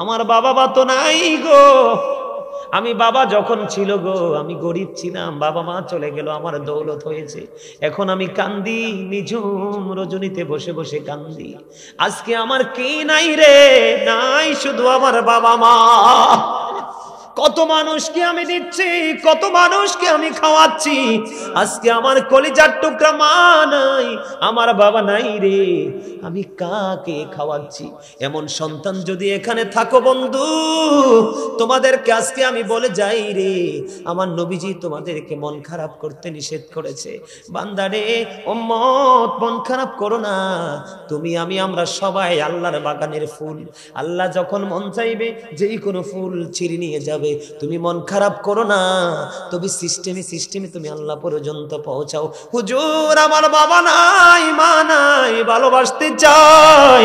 আমার বাবা মা তো নাই গো, আমি বাবা যখন ছিল গো আমি গরিব ছিলাম, বাবা মা চলে গেল, আমার দৌলত হয়েছে, এখন আমি কান্দি, নিঝুম রজনীতে বসে বসে কান্দি। আজকে আমার কি নাই রে, নাই শুধু আমার বাবা মা। কত মানুষকে আমি দিচ্ছি, কত মানুষকে আমি খাওয়াচ্ছি, আজকে আমার কলিজার টুকরা মা নাই, আমার বাবা নাই রে, আমি কাকে খাওয়াচ্ছি? এমন সন্তান যদি এখানে থাকো বন্ধু, তোমাদেরকে আজকে আমি বলে যাই রে, আমার নবীজি তোমাদেরকে মন খারাপ করতে নিষেধ করেছে। বান্দারে উম্মত, মন খারাপ করো না, তুমি আমি আমরা সবাই আল্লাহর বাগানের ফুল। আল্লাহ যখন মন চাইবে যেই কোনো ফুল ছিঁড়ে নিয়ে যাবে, তুমি মন খারাপ করো না, তুমি সিস্টেমে তুমি আল্লাহ পর্যন্ত পৌঁছাও। হুজুর আমার বাবা নাই মা নাই, ভালোবাসতে চাই,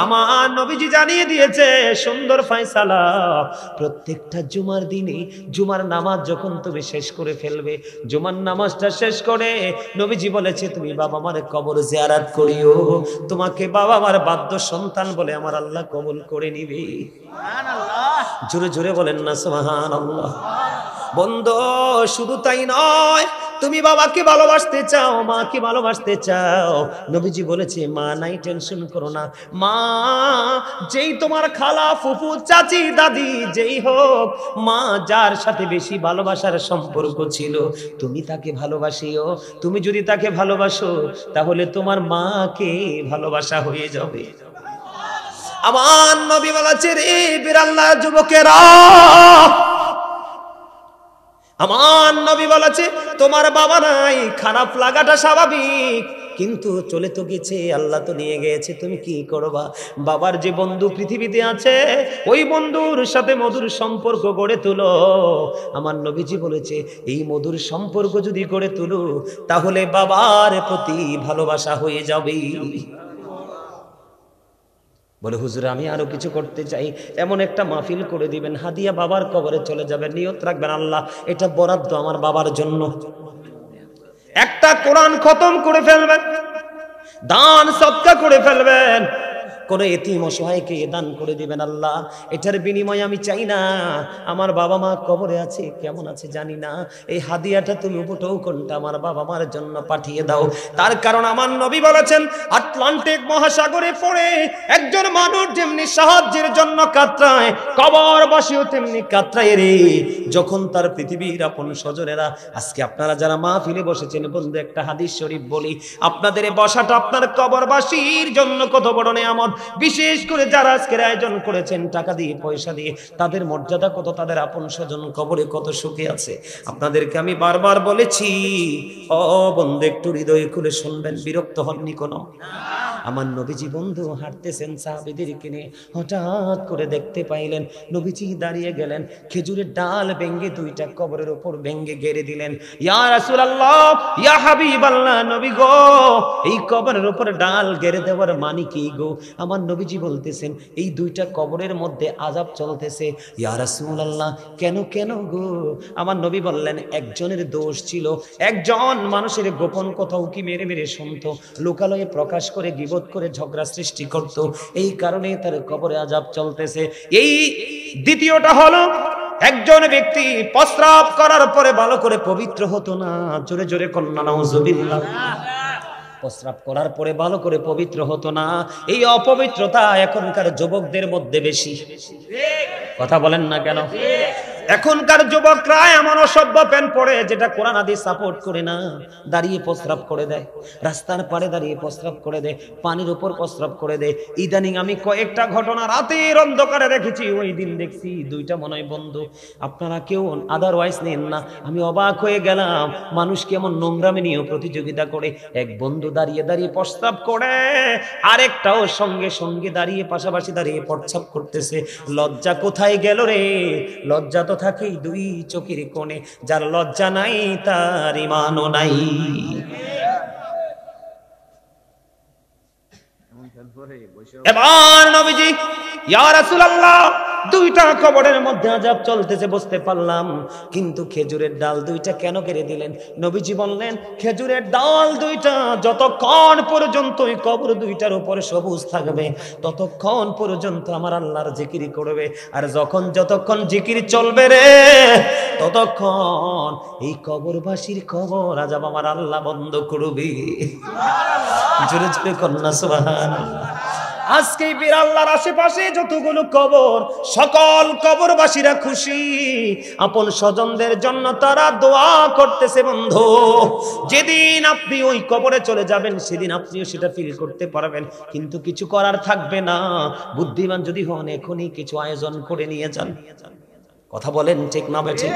আমার নবীজি জানিয়ে দিয়েছে সুন্দর ফয়সালা। প্রত্যেকটা জুমার দিনে জুমার নামাজ যখন তুমি শেষ করে ফেলবে, জুমার নামাজটা শেষ করে নবীজি বলেছে তুমি বাবা মার কবর জিয়ারত করিও, তোমাকে বাবা মার বাধ্য সন্তান বলে আমার আল্লাহ কবুল করে নিবে। জোরে জোরে বলেন না সুবহানাল্লাহ। বন্ধু শুধু তাই নয়, তুমি বাবাকে ভালোবাসতে চাও, মাকে ভালোবাসতে চাও, নবীজি বলেছে মা নাই টেনশন করো না, মা যেই তোমার খালা ফুফু চাচি দাদি যেই হোক, মা যার সাথে বেশি ভালোবাসার সম্পর্ক ছিল তুমি তাকে ভালোবাসিও। তুমি যদি তাকে ভালোবাসো তাহলে তোমার মাকে ভালোবাসা হয়ে যাবে। আমার নবী বলেছে রে বিরাল্লাহ যুবকেরা, আমার নবী বলেছে তোমার বাবা নাই, খারাপ লাগাটা স্বাভাবিক, কিন্তু চলে তো গেছে, আল্লাহ তো নিয়ে গেছে, তুমি কি করবা? বাবার যে বন্ধু পৃথিবীতে আছে ওই বন্ধুর সাথে মধুর সম্পর্ক গড়ে তুলো। আমার নবীজি বলেছে এই মধুর সম্পর্ক যদি গড়ে তুলো তাহলে বাবার প্রতি ভালোবাসা হয়ে যাবে। বলে হুজুর আমি আরো কিছু করতে চাই, এমন একটা মাহফিল করে দিবেন, হাদিয়া বাবার কবরে চলে যাবে, নিয়ত রাখবেন আল্লাহ এটা বরাদ্দ আমার বাবার জন্য। একটা কোরআন খতম করে ফেলবেন, দান সদকা করে ফেলবেন, কোন এতিম অসহায়কে দান করে দিবেন, আল্লাহ এটার বিনিময়ে আমি চাই না আমার বাবা মা কবরে আছে কেমন আছে জানি না, এই হাদিয়াটা তুমি উপটৌ কোনটা আমার বাবা মার জন্য পাঠিয়ে দাও। তার কারণ আমার নবী বলেছেন আটলান্টিক মহাসাগরে পড়ে একজন মানুষ যেমনি সাহায্যের জন্য কাতরায়, কবরবাসীও তেমনি কাতরায় রে, যখন তার পৃথিবীর আপন স্বজনেরা। আজকে আপনারা যারা মাহফিলে বসেছেন বন্ধু একটা হাদিস শরীফ বলি, আপনাদের এই বসাটা আপনার কবরবাসীর জন্য কত বড় নিয়ামত। বিশেষ করে যারা আজকের আয়োজন করেছেন টাকা দিয়ে পয়সা দিয়ে, তাদের মর্যাদা কত, তাদের আপন স্বজন কবরে কত সুখে আছে। আপনাদেরকে আমি বারবার বলেছি ও বন্ধু একটু হৃদয় খুলে শুনবেন, বিরক্ত হননি কোনো? আমার নবীজি বন্ধু হাঁটতেছেন সাহাবীদেরকে নিয়ে, হঠাৎ করে দেখতে পাইলেন নবীজি দাঁড়িয়ে গেলেন, খেজুরের ডাল ভেঙ্গে দুইটা কবরের উপর ভেঙ্গে গেড়ে দিলেন। ইয়া রাসূলুল্লাহ ইয়া হাবিবাল্লাহ, নবী গো এই কবরের উপর ডাল গেড়ে দেওয়ার মানে কি গো? আমার নবীজি বলতেছেন এই দুইটা কবরের মধ্যে আযাব চলতেছে। ইয়া রাসূলুল্লাহ কেন কেন গো? আমার নবী বললেন একজনের দোষ ছিল, একজন মানুষের গোপন কথা উকি মেরে মেরে শুনতো, লোকালয়ে প্রকাশ করে গীবত করে ঝগড়া সৃষ্টি করত, এই কারণে তার কবরে আযাব চলতেছে। এই দ্বিতীয়টা হলো একজন ব্যক্তি প্রস্রাব করার পরে ভালো করে পবিত্র হতো না, জোরে জোরে কন্যা নাউজুবিল্লাহ। প্রস্রাব করার পরে ভালো করে পবিত্র হতো না, এই অপবিত্রতা এখনকার যুবকদের মধ্যে বেশি। কথা বলেন না কেন? এখনকার যুবকরা এমন অসভ্য প্যান্ট পরে যেটা কোরআন হাদিস সাপোর্ট করে না, দাঁড়িয়ে প্রস্রাব করে দেয়, রাস্তার পাড়ে দাঁড়িয়ে প্রস্রাব করে দেয়, পানির উপর প্রস্রাব করে দেয়। ইদানিং আমি কয়েকটা ঘটনা রাতের অন্ধকারে দেখেছি, ওই দিন দেখছি দুইটা মনে হয় বন্ধু, আপনারা কেউ আদারওয়াইজ নেন না, আমি অবাক হয়ে গেলাম মানুষ কেমন নোংরামে নিয়ে প্রতিযোগিতা করে। এক বন্ধু দাঁড়িয়ে দাঁড়িয়ে প্রস্রাব করে, আরেকটাও সঙ্গে সঙ্গে দাঁড়িয়ে পাশাপাশি দাঁড়িয়ে প্রস্রাব করতেছে। লজ্জা কোথায় গেল রে? লজ্জা তো থাকেই দুই চোখের কোণে, যার লজ্জা নাই তার ঈমানও নাই। এবার নবীজি ইয়া রাসূলুল্লাহ দুইটা কবরের মধ্যে আযাব চলতেছে বুঝতে পারলাম, কিন্তু খেজুরের ডাল দুইটা কেন কেড়ে দিলেন? নবীজি বললেন খেজুরের ডাল দুইটা যতক্ষণ পর্যন্ত ওই কবর দুইটার উপরে সবুজ থাকবে ততক্ষণ পর্যন্ত আমার আল্লাহর জিকির করবে, আর যতক্ষণ জিকির চলবে রে ততক্ষণ এই কবরবাসীর কবর আযাব আমার আল্লাহ বন্ধ করবে। জোরে জোরে কন্যা সুবহানাল্লাহ। আজকে বীর আল্লাহর আশেপাশে যতগুলো কবর, সকল কবরবাসীরা খুশি, আপন স্বজনদের জন্য তারা দোয়া করতেছে। বন্ধু, যেদিন আপনি ওই কবরে চলে যাবেন সেদিন আপনিও সেটা ফিল করতে পারবেন, কিন্তু কিছু করার থাকবে না। বুদ্ধিমান যদি হন এখনই কিছু আয়োজন করে নিয়ে যান। কথা বলেন ঠিক না বেঠিক?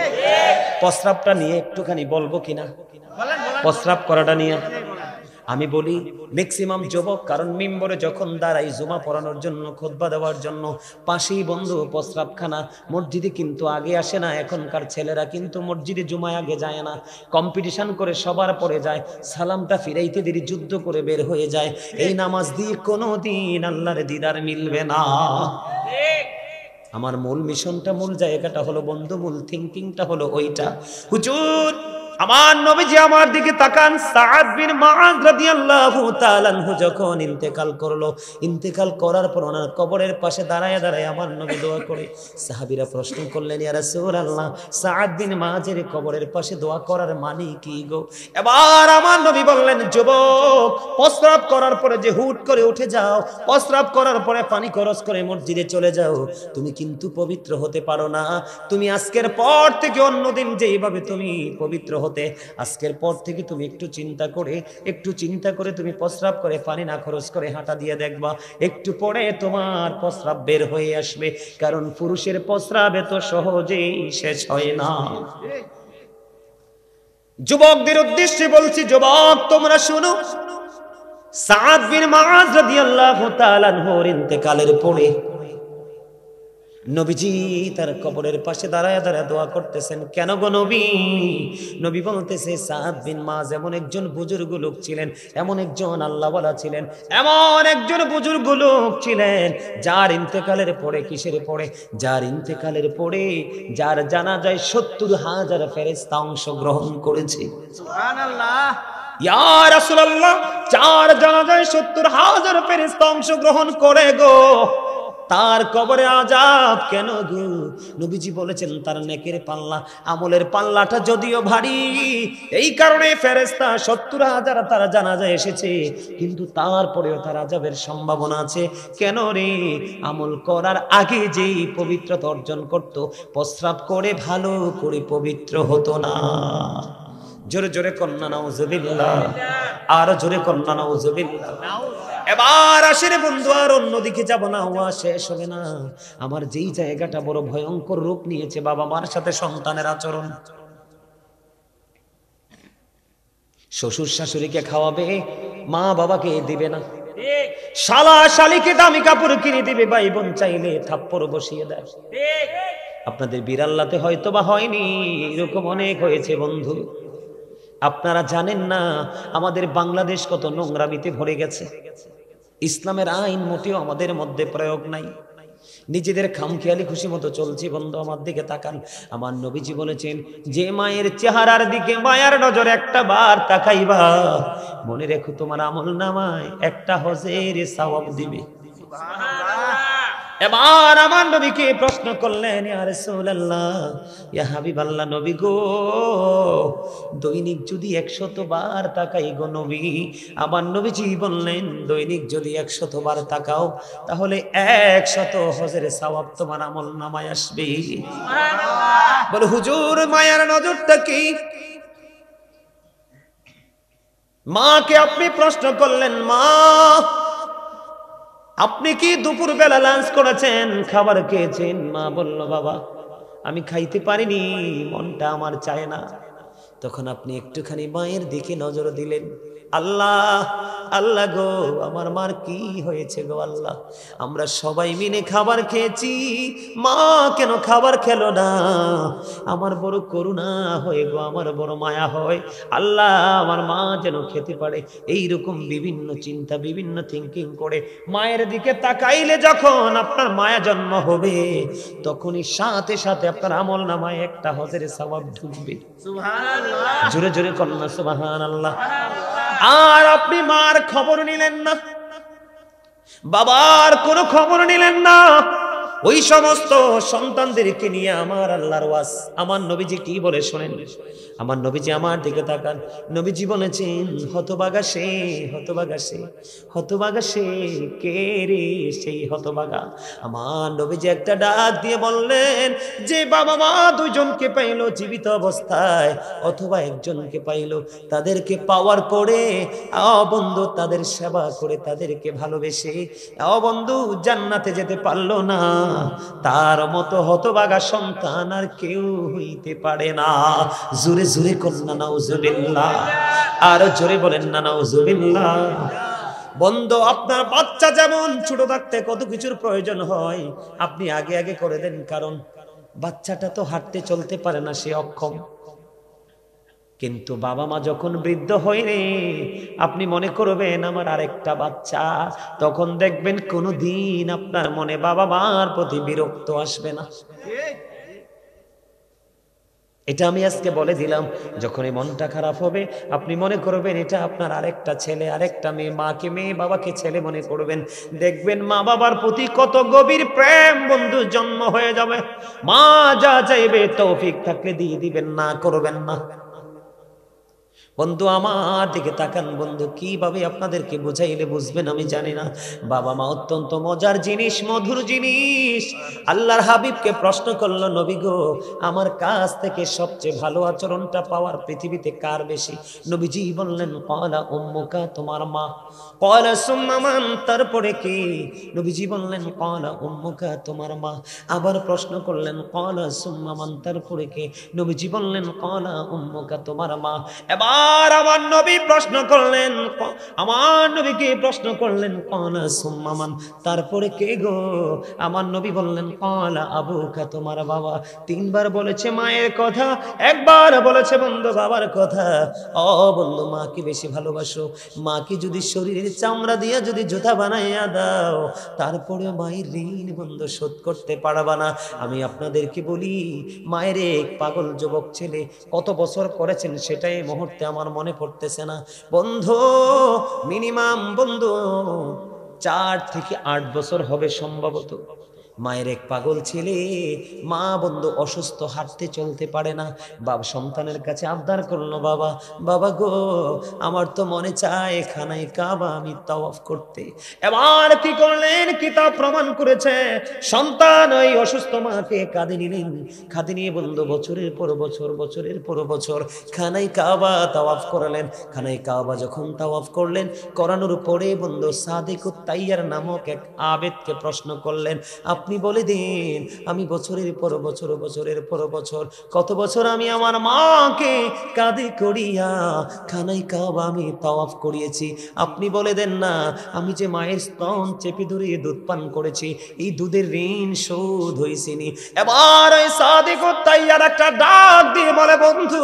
প্রস্রাবটা নিয়ে একটুখানি বলবো কিনা? প্রস্রাব করাটা নিয়ে আমি বলি ম্যাক্সিমাম যুবক, কারণ মিম্বরে যখন দাঁড়াই জুমা পড়ানোর জন্য, খুতবা দেওয়ার জন্য, পাশেই বন্ধু প্রস্রাবখানা। মসজিদে কিন্তু আগে আসে না, এখনকার ছেলেরা কিন্তু মসজিদে জুমায় আগে যায় না, কম্পিটিশন করে সবার পরে যায়, সালামটা ফিরাইতে দেরি যুদ্ধ করে বের হয়ে যায়। এই নামাজ দিয়ে কোনোদিন আল্লাহর দিদার মিলবে না। আমার মূল মিশনটা, মূল জায়গাটা হলো বন্ধু, মূল থিঙ্কিংটা হলো ওইটা। হুজুর আমার নবীজি আমার দিকে তাকান, সাআদ বিন মুআয রাদিয়াল্লাহু তাআলা আনহু যখন ইন্তেকাল করলো, ইন্তেকাল করার পর ওনার কবরের পাশে দাঁড়ায় দাঁড়ায় আমার নবী দোয়া করে। সাহাবীরা প্রশ্ন করলেন, ইয়া রাসূলুল্লাহ, সাআদ বিন মুআযের কবরের পাশে দোয়া করার মানে কি গো? এবার আমার নবী বললেন, যুবক, প্রস্রাব করার পরে যে হুট করে উঠে যাও, প্রস্রাব করার পরে পানি খরচ করে মসজিদে চলে যাও, তুমি কিন্তু পবিত্র হতে পারো না। তুমি আজকের পর থেকে অন্যদিন যেইভাবে তুমি পবিত্র হতে, আজকের পর থেকে তুমি একটু চিন্তা করে তুমি প্রস্রাব করে পানি না খরচ করে হাঁটা দিয়ে দেখবা, একটু পরে তোমার প্রস্রাব বের হয়ে আসবে, কারণ পুরুষের প্রস্রাব এত সহজেই শেষ হয় না। যুবকদের উদ্দেশ্যে বলছি, যুবক তোমরা শুনো, সাআদ বিন মুআয রাদিয়াল্লাহু তাআলা আনহুর ইন্তেকালের পরে নবীজি তার কবরের পাশে দাঁড়ায় দাঁড়ায় দোয়া করতেছেন। কেন গো নবী? নবী বলতেছে, সাআদ বিন মুআয এমন একজন বুজুর্গ লোক ছিলেন, এমন একজন আল্লাহওয়ালা ছিলেন, এমন একজন বুজুর্গ লোক ছিলেন, যার ইন্তেকালের পরে, কিসের পরে? যার ইন্তেকালের পরে যার জানাজায় ৭০,০০০ ফেরেশতা অংশগ্রহণ করেছে। সুবহানাল্লাহ। ইয়া রাসূলুল্লাহ, যার জানাজায় ৭০,০০০ ফেরেশতা অংশগ্রহণ করে গো, তার কবরে আযাব কেন গো? নবীজি বলেছেন, তার নেকের পাল্লা, আমলের পাল্লাটা যদিও ভারী, এই কারণে ফেরেশতা ৭০,০০০ তার জানাজায় এসেছে, কিন্তু তারপরেও তার আযাবের সম্ভাবনা আছে। কেন রে? আমল করার আগে যেই পবিত্রতা অর্জন করত, প্রস্রাব করে ভালো করে পবিত্র হতো না। জোরে জোরে কন্যা নাউজুবিল্লাহ, আর জোরে কন্যা নাউজুবিল্লাহ। এবার আসেন বন্ধু, আর অন্যদিকে যাব না, ওয়া শেষ হবে না। আমার যেই জায়গাটা বড় ভয়ঙ্কর রূপ নিয়েছে, বাবা মার সাথে সন্তানের আচরণ। শ্বশুর শাশুড়িকে খাওয়াবে, মা বাবাকে দিবে না, শালা শালিকে দামি কাপড় কিনে দিবে, ভাই বোন চাইলে থাপ্পড় বসিয়ে দেয়। আপনাদের বিরাল্লাতে হয়তো বা হয়নি, এরকম অনেক হয়েছে বন্ধু। আপনারা জানেন না আমাদের বাংলাদেশ কত নোংরামিতে ভরে গেছে। ইসলামের আইন মোটেও আমাদের মধ্যে প্রয়োগ নাই, নিজেদের খামখেয়ালি খুশি মতো চলছি। বন্ধু আমার দিকে তাকান, আমার নবীজি বলেছেন, যে মায়ের চেহারার দিকে মায়ার নজর একটা বার তাকাইবা, মনে রেখো তোমার আমল নামায় একটা হজের সওয়াব দিবে। এবার আমার নবীকে প্রশ্ন করলেন, ইয়া রাসূলুল্লাহ, ইয়া হাবিবাল্লাহ, নবী গো, দৈনিক যদি ১০০ বার তাকাই গো নবী। আমার নবীজি বললেন, দৈনিক যদি ১০০ বার তাকাও, তাহলে ১০০ হজের সওয়াব তোমার আমল নামায় আসবে। সুবহানাল্লাহ। বলে হুজুর, মায়ার নজরটা কি? মাকে আপনি প্রশ্ন করলেন, মা আপনি কি দুপুর বেলা লাঞ্চ করেছেন, খাবার খেয়েছেন? মা বলল, বাবা আমি খাইতে পারিনি, মনটা আমার চায় না। তখন আপনি একটুখানি মায়ের দিকে নজর দিলেন, আল্লাহ আল্লাহ গো, আমার মার কি হয়েছে গো আল্লাহ, আমরা সবাই মিলে খাবার খেয়েছি, মা কেন খাবার খেলো না? আমার বড় করুণা হয় গো, আমার বড় মায়া হয়, আল্লাহ আমার মা যেন খেতে পারে। এইরকম বিভিন্ন চিন্তা, বিভিন্ন থিঙ্কিং করে মায়ের দিকে তাকাইলে যখন আপনার মায়া জন্ম হবে, তখনই সাথে সাথে আপনার আমল নামায় একটা হজের সওয়াব ঢুকবে। সুবহানাল্লাহ, জোরে জোরে কন্যা সুবহানাল্লাহ। আর আপনি মার খবর নিলেন না, বাবার কোনো খবর নিলেন না, ওই সমস্ত সন্তানদেরকে নিয়ে আমার আল্লাহর ওয়াজ আমার নবীজি কি বলে শোনেন। আমার নবীজি আমার দিকে তাকান, নবীজি বলেছেন হতভাগা সে, হতভাগা সে, হতভাগা সে, কে রে সেই হতভাগা। আমার নবীজি একটা ডাক দিয়ে বললেন, যে বাবা মা দুইজনকে পাইলো জীবিত অবস্থায় অথবা একজনকে পাইলো, তাদেরকে পাওয়ার পরে বন্ধু তাদের সেবা করে তাদেরকে ভালোবেসে বন্ধু জান্নাতে যেতে পারলো না, তার মতো হতভাগা সন্তান আর কেউ হইতে পারে না। জোরে জোরে কন্যা নাউজুবিল্লাহ, আর জোরে বলেন না নাউজুবিল্লাহ। বন্ধু আপনার বাচ্চা যেমন ছোট থাকতে কত কিছুর প্রয়োজন হয় আপনি আগে আগে করে দেন, কারণ বাচ্চাটা তো হাঁটতে চলতে পারে না, সে অক্ষম। কিন্তু বাবা মা যখন বৃদ্ধ হয় রে, আপনি মনে করবেন আমার আরেকটা বাচ্চা, তখন দেখবেন কোনোদিন আপনার মনে বাবা মার প্রতি বিরক্ত আসবে না। এটা আমি আজকে বলে দিলাম, যখনই মনটা খারাপ হবে আপনি মনে করবেন এটা আপনার আরেকটা ছেলে, আরেকটা মেয়ে, মাকে মেয়ে, বাবাকে ছেলে মনে করবেন, দেখবেন মা বাবার প্রতি কত গভীর প্রেম বন্ধু জন্ম হয়ে যাবে। মা যা চাইবে তৌফিক থাকলে দিয়ে দিবেন, না করবেন না। বন্ধু আমার দিকে তাকান, বন্ধু কিভাবে আপনাদেরকে বুঝাইলে বুঝবেন আমি জানি না। বাবা মা অত্যন্ত মজার জিনিস, মধুর জিনিস। আল্লাহর হাবিবকে প্রশ্ন করলো, নবী গো আমার কাছ থেকে সবচেয়ে ভালো আচরণটা পাওয়ার পৃথিবীতে কার বেশি? নবীজি বললেন ক্বালা উম্মুকা, তোমার মা। ক্বালা সুম্মা মান, তারপরে কি? নবীজি বললেন ক্বালা উম্মুকা, তোমার মা। আবার প্রশ্ন করলেন ক্বালা সুম্মা মান, তারপরে কি? নবীজি বললেন ক্বালা উম্মুকা, তোমার মা। এবার আমার নবী প্রশ্ন করলেন, আমার নবীকে প্রশ্ন করলেন ক্বালা সুম্মা মান, তারপরে কে গো? আমার নবী বললেন ক্বালা আবুকা, তোমার বাবা। তিনবার বলেছে মায়ের কথা, একবার বলেছে বন্ধু বাবার কথা। ও বন্ধু, মাকে বেশি ভালোবাসো। মাকে যদি শরীরের চামড়া দিয়ে যদি জুতা বানাইয়া দাও, তারপরে মায়ের ঋণ বন্ধু শোধ করতে পারবা না। আমি আপনাদেরকে বলি, মায়ের এক পাগল যুবক ছেলে কত বছর করেছেন সেটাই মুহূর্তে আমার মনে পড়তেছে না বন্ধু। মিনিমাম বন্ধু 4 থেকে 8 বছর হবে সম্ভবত। মায়ের এক পাগল ছেলে, মা বন্ধু অসুস্থ, হাঁটতে চলতে পারে না। বাবা সন্তানের কাছে আবদার করলো, বাবা বাবা গো আমার তো মনে চায় খানায় কাবা আমি তাওয়াফ করতে। এবার কি করলেন? কিতাব প্রমাণ করেছে সন্তান ওই অসুস্থ মাকে কাঁধে নিলেন, কাঁধে নিয়ে বন্ধু বছরের পর বছর, বছরের পর বছর খানায় কাবা তাওয়াফ করালেন। খানায় কাবা যখন তাওয়াফ করলেন, করানোর পরে বন্ধু সাদিকুত তাইয়ার নামক এক আবেদকে প্রশ্ন করলেন, আপনি বলে দিন আমি বছরের পর বছর, বছরের পর বছর কত বছর আমি আমার মাকে কাঁধে করিয়া খানায় কাবা আমি তাওয়াফ করিয়েছি, আপনি বলে দেন না আমি যে মায়ের স্তন চেপে ধরে দুধ পান করেছি, এই দুধের ঋণ শোধ হয়েছিনি। এবার ওই সাদিকুত তাইয়ার একটা ডাক দিয়ে বলে, বন্ধু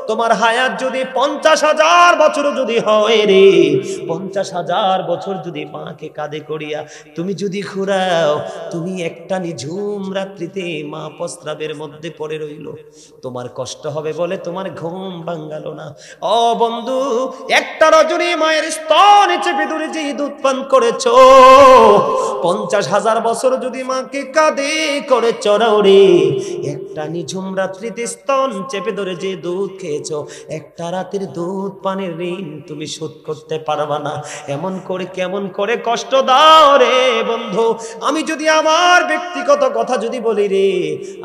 তোমার হায়াত যদি 50,000 বছর যদি হয় রে, 50,000 বছর যদি মাকে কাঁধে করিয়া তুমি যদি ঘুরাও, তুমি একটা নিঝুম রাত্রিতে মা প্রস্রাবের মধ্যে পড়ে রইল, তোমার কষ্ট হবে বলে তোমার ঘুম ভাঙালো না। ও বন্ধু, একটা রজনী মায়ের স্তনে চেপে ধরে যে দুধ পান করেছো, 50,000 বছর যদি মাকে কাঁধে করে চড়াও রে, একটা নিঝুম রাত্রিতে স্তন চেপে ধরে যে দুধ খেয়েছো, একটা রাতের দুধ পানের ঋণ তুমি শোধ করতে পারবা না। এমন করে কেমন করে কষ্ট দাও রে বন্ধু। আমি যদি আমার ব্যক্তিগত কথা যদি বলি রে,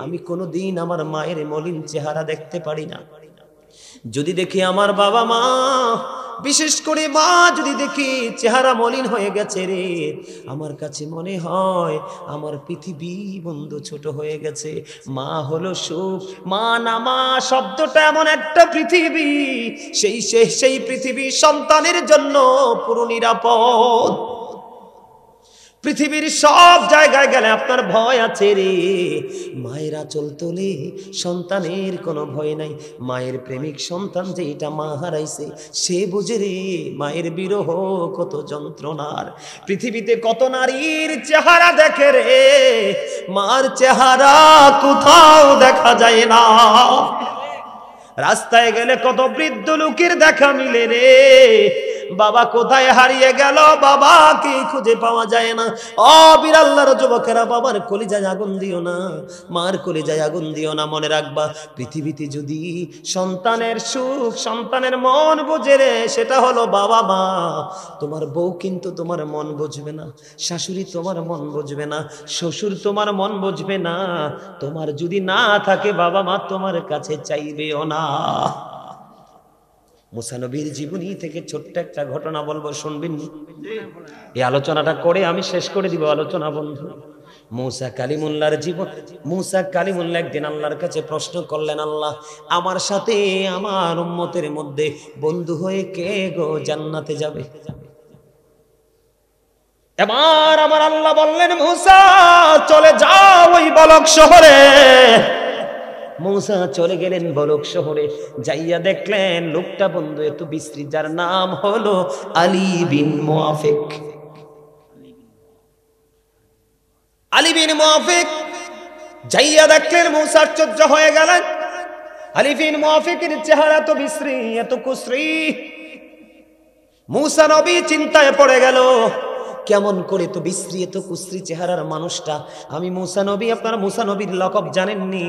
আমি কোনোদিন আমার মায়ের মলিন চেহারা দেখতে পারি না। যদি দেখি আমার বাবা মা বিশেষ করে মা যদি দেখি চেহারা মলিন হয়ে গেছে রে, আমার কাছে মনে হয় আমার পৃথিবী বন্ধু ছোট হয়ে গেছে। মা হলো সুখ, মা না মা শব্দটা এমন একটা পৃথিবী, সেই পৃথিবী সন্তানের জন্য পুরো নিরাপদ। পৃথিবীর সব জায়গায় গেলে আপনার ভয় আছে রে, মায়ের আঁচল তোলে সন্তানের কোনো ভয় নাই। মায়ের প্রেমিক সন্তান যেটা মা হারাইছে সে বুঝে রে মায়ের বিরহ কত যন্ত্রণার। পৃথিবীতে কত নারীর চেহারা দেখে রে, মার চেহারা কোথাও দেখা যায় না। রাস্তায় গেলে কত বৃদ্ধ লোকের দেখা মিলে রে, বাবা কোথায় হারিয়ে গেল, বাবাকে খুঁজে পাওয়া যায় না। ও বিরাল্লার যুবকেরা, বাবার কলিজায় আগুন দিও না, মার কলিজায় আগুন দিও না। মনে রাখবা পৃথিবীতে যদি সন্তানের সুখ, সন্তানের মন বুঝে রে, সেটা হলো বাবা মা। তোমার বউ কিন্তু তোমার মন বুঝবে না, শাশুড়ি তোমার মন বুঝবে না, শ্বশুর তোমার মন বুঝবে না। তোমার যদি না থাকে বাবা মা, তোমার কাছে চাইবেও না। মুসা নবীর জীবনী থেকে ছোট্ট একটা ঘটনা বলবো, শুনবেন? এই আলোচনাটা করে আমি শেষ করে দিব আলোচনা বন্ধু। মুসা কালিমুল্লাহর জীবন। মুসা কালিমুল্লাহ একদিন আল্লাহর কাছে প্রশ্ন করলেন, আল্লাহ আমার সাথে আমার উম্মতের মধ্যে বন্ধু হয়ে কে গো জান্নাতে যাবে? এবার আমার আল্লাহ বললেন, মুসা চলে যাও ওই বলক শহরে। মুসা চলে গেলেন বলক শহরে, যাইয়া দেখলেন লোকটা বন্ধু এত বিশ্রী, যার নাম হলো আলী বিন মুআফিক। আলী বিন মুআফিক যাইয়া দেখলেন মুসা আশ্চর্য হয়ে গেলেন। আলী বিন মুআফিকের চেহারা এত বিশ্রী, এত কুশ্রী। মুসা নবী চিন্তায় পড়ে গেল, কেমন করে তো বিশ্রী এত কুশ্রী চেহারার মানুষটা। আমি মুসা নবী, আপনারা মুসা নবীর লকব জানেননি?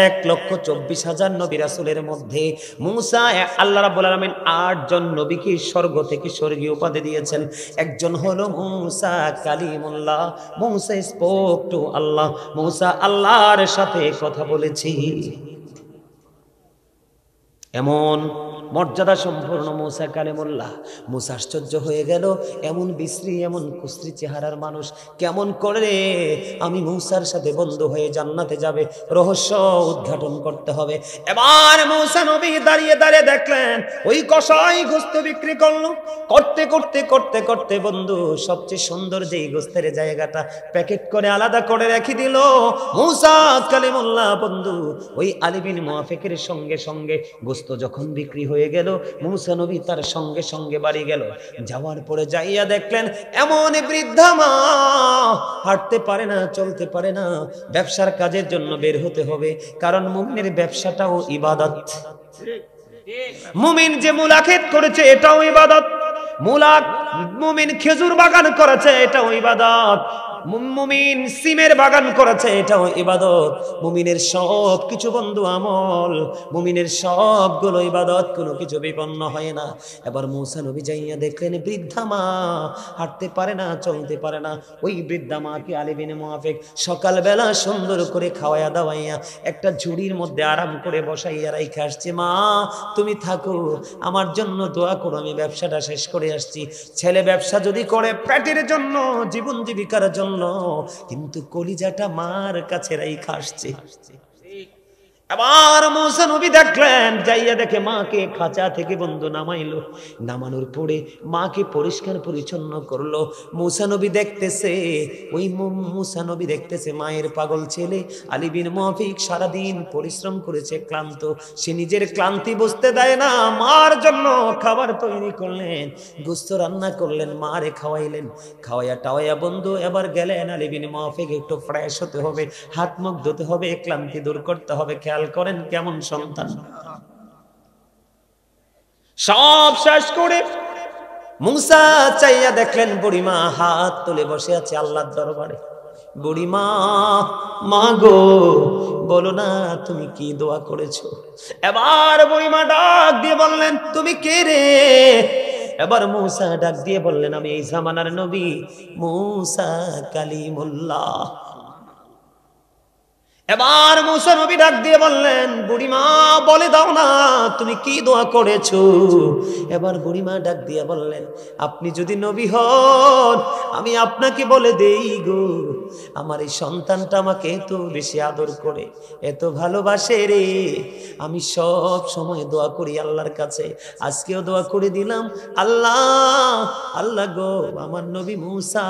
1,24,000 নবী রাসূলের মধ্যে মুসা, আল্লাহ রাব্বুল আলামিন 8 জন নবীকে স্বর্গ থেকে স্বর্গীয় উপাধি দিয়েছেন। একজন হলো মুসা কালিমুল্লাহ, মুসা স্পোক টু আল্লাহ, মুসা আল্লাহর সাথে কথা বলেছি। এমন মর্যাদা সম্পূর্ণ মুসা কালিমুল্লাহ। মুসা আশ্চর্য হয়ে গেল, এমন বিশ্রী এমন কুশ্রী চেহারার মানুষ কেমন করে আমি মুসার সাথে বন্ধু হয়ে জান্নাতে যাবে? রহস্য উদ্ঘাটন করতে হবে। এবার মুসা নবী দাঁড়িয়ে দাঁড়িয়ে দেখলেন ওই কসাই গোস্ত বিক্রি করলো। করতে করতে করতে করতে বন্ধু সবচেয়ে সুন্দর যেই গোস্তের জায়গাটা প্যাকেট করে আলাদা করে রেখে দিল। মুসা কালিমুল্লাহ বন্ধু ওই আলী বিন মুআফিকের সঙ্গে সঙ্গে গোস্ত যখন বিক্রি হয়ে গেল, মুসা নবী তার সঙ্গে সঙ্গে বাড়ি গেল। যাওয়ার পরে যাইয়া দেখলেন এমন বৃদ্ধা মা হাঁটতে পারে না, চলতে পারে না। ব্যবসার কাজের জন্য বের হতে হবে, কারণ মুমিনের ব্যবসাটাও ইবাদত। মুমিন যে মূলা ক্ষেত করেছে এটাও ইবাদত, মুমিন খেজুর বাগান করেছে এটাও ইবাদত, মুমিন সিমের বাগান করেছে এটাও ইবাদত। মুমিনের সব কিছু বন্ধু আমল, মুমিনের সবগুলো ইবাদত, কোনো কিছু বিপন্ন হয় না। এবার মুসা নবী যাইয়া দেখলেন বৃদ্ধা মা হাঁটতে পারে না, চলতে পারে না। ওই বৃদ্ধা মাকে আলী বিন মুআফিক সকালবেলা সুন্দর করে খাওয়াইয়া দাওয়াইয়া একটা ঝুড়ির মধ্যে আরাম করে বসাইয়া রাইখা আসছে। মা তুমি থাকো, আমার জন্য দোয়া করো, আমি ব্যবসাটা শেষ করে আসছি। ছেলে ব্যবসা যদি করে পেটের জন্য, জীবন জীবিকার জন্য, কিন্তু কলিজাটা মার কাছে রাইখা আসছে। এবার মুসা নবী দেখলেন, যাইয়া দেখে মাকে খাঁচা থেকে বন্ধু নামাইলো। নামানোর পরে মাকে পরিষ্কার পরিচ্ছন্ন করলো। মুসা নবী দেখতেছে, ওই মুসা নবী দেখতেছে মায়ের পাগল ছেলে আলী বিন মুআফিক সারাদিন পরিশ্রম করেছে, ক্লান্ত। সে নিজের ক্লান্তি বুঝতে দেয় না, মার জন্য খাবার তৈরি করলেন, গোশত রান্না করলেন, মারে খাওয়াইলেন। খাওয়াইয়া টাওয়াইয়া বন্ধু এবার গেলেন আলী বিন মুআফিক একটু ফ্রেশ হতে হবে, হাত মুখ ধুতে হবে, ক্লান্তি দূর করতে হবে। খেয়াল করেন কেমন সন্তান। সব শেষ করে মুসা চাইয়া দেখলেন বুড়িমা হাত তুলে বসে আছে আল্লাহর দরবারে। বুড়িমা, মা গো বলো না তুমি কি দোয়া করেছো? এবার বুড়িমা ডাক দিয়ে বললেন, তুমি কে রে? এবার মুসা ডাক দিয়ে বললেন, আমি এই জামানার নবী মুসা কালিমুল্লাহ। এবার মুসা নবী ডাক দিয়ে বললেন, বুড়িমা বলে দাও না তুমি কি দোয়া করেছো। এবার বুড়িমা ডাক দিয়ে বললেন, আপনি যদি নবী হন আমি আপনাকে বলে দেই গো, আমার এই সন্তানটা আমাকে এত বেশি আদর করে, এত ভালোবাসে রে, আমি সব সময় দোয়া করি আল্লাহর কাছে, আজকেও দোয়া করে দিলাম, আল্লাহ আল্লাহ গো আমার নবী মুসা,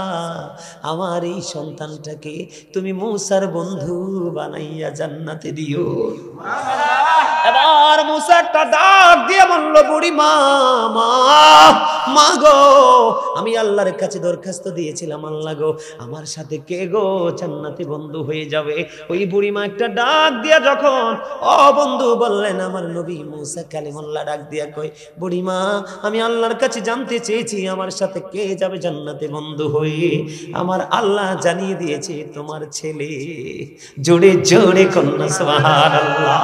আমার এই সন্তানটাকে তুমি মুসার বন্ধু বানাইয়া জান্নাতে দিও। এবার মুসা একটা ডাক দিয়ে বলল, বুড়ি মা মা গো, আমি আল্লাহর কাছে দরখাস্ত দিয়েছিলাম, আল্লাহ গো আমার সাথে কে গো জান্নাতি বন্ধু হয়ে যাবে। ওই বুড়ি মা একটা ডাক দিয়া যখন ও বন্ধু বললেন, আমার নবী মুসা কালিমুল্লাহ ডাক দিয়া কই, বুড়ি মা আমি আল্লাহর কাছে জানতে চেয়েছি আমার সাথে কে যাবে জান্নাতে বন্ধু হয়ে, আমার আল্লাহ জানিয়ে দিয়েছে তোমার ছেলে। জোরে জোরে কন্যা সুবহানাল্লাহ।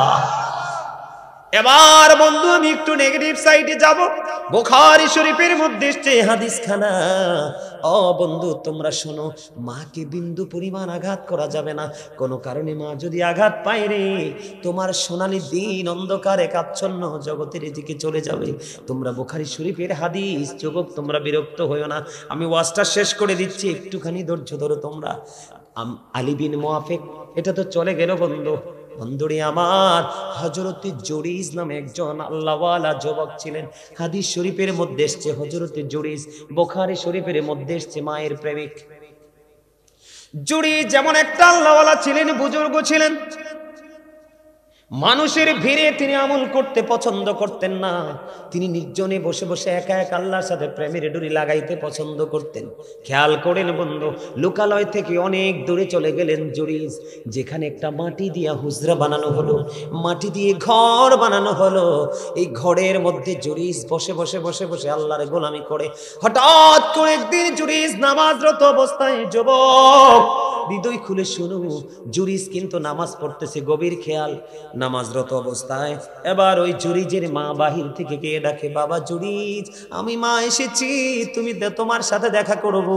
এবার বন্ধু আমি একটু নেগেটিভ সাইডে যাব। বুখারী শরীফের মধ্যে এসেছে হাদিস খানা। ও বন্ধু তোমরা শোনো, মাকে বিন্দু পরিমাণ আঘাত করা যাবে না। কোনো কারণে মা যদি আঘাত পায় রে, তোমার সোনালী দিন অন্ধকারে কাচ্ছন্ন জগতের দিকে চলে যাবে। তোমরা বুখারী শরীফের হাদিস, যুবক তোমরা বিরক্ত হইও না, আমি ওয়াজটা শেষ করে দিচ্ছি, একটুখানি ধৈর্য ধরো তোমরা। আলী বিন মুআফিক, এটা তো চলে গেল বন্ধু। বন্ধুরে আমার, হযরতে জুরিজ নামে একজন আল্লাহওয়ালা যুবক ছিলেন। হাদিস শরীফের মধ্যে এসেছে হযরতে জুরিজ, বুখারী শরীফের মধ্যে এসেছে মায়ের প্রেমিক। জুরিজ যেমন একটা আল্লাহওয়ালা ছিলেন, বুজুর্গ ছিলেন, মানুষের ভিড়ে তিনি আমল করতে পছন্দ করতেন না। তিনি নির্জনে বসে বসে একা একা আল্লাহর সাথে প্রেমের ডুরি লাগাইতে পছন্দ করতেন। খেয়াল করেন বন্ধু, লোকালয় থেকে অনেক দূরে চলে গেলেন জুরিজ, যেখানে একটা মাটি দিয়া হুজরা বানানো হলো, মাটি দিয়ে ঘর বানানো হলো। এই ঘরের মধ্যে জুরিজ বসে বসে বসে বসে আল্লাহর গোলামি করে। হঠাৎ করে একদিন জুরিজ নামাজরত অবস্থায়, যুবক হৃদয় খুলে শুনো, জুরিজ কিন্তু নামাজ পড়তেছে, গভীর খেয়াল, নামাজরত অবস্থায়। এবার ওই জুরিজের মা বাহির থেকে কে ডাকে, বাবা জুরিজ আমি মা এসেছি, তুমি তোমার সাথে দেখা করব।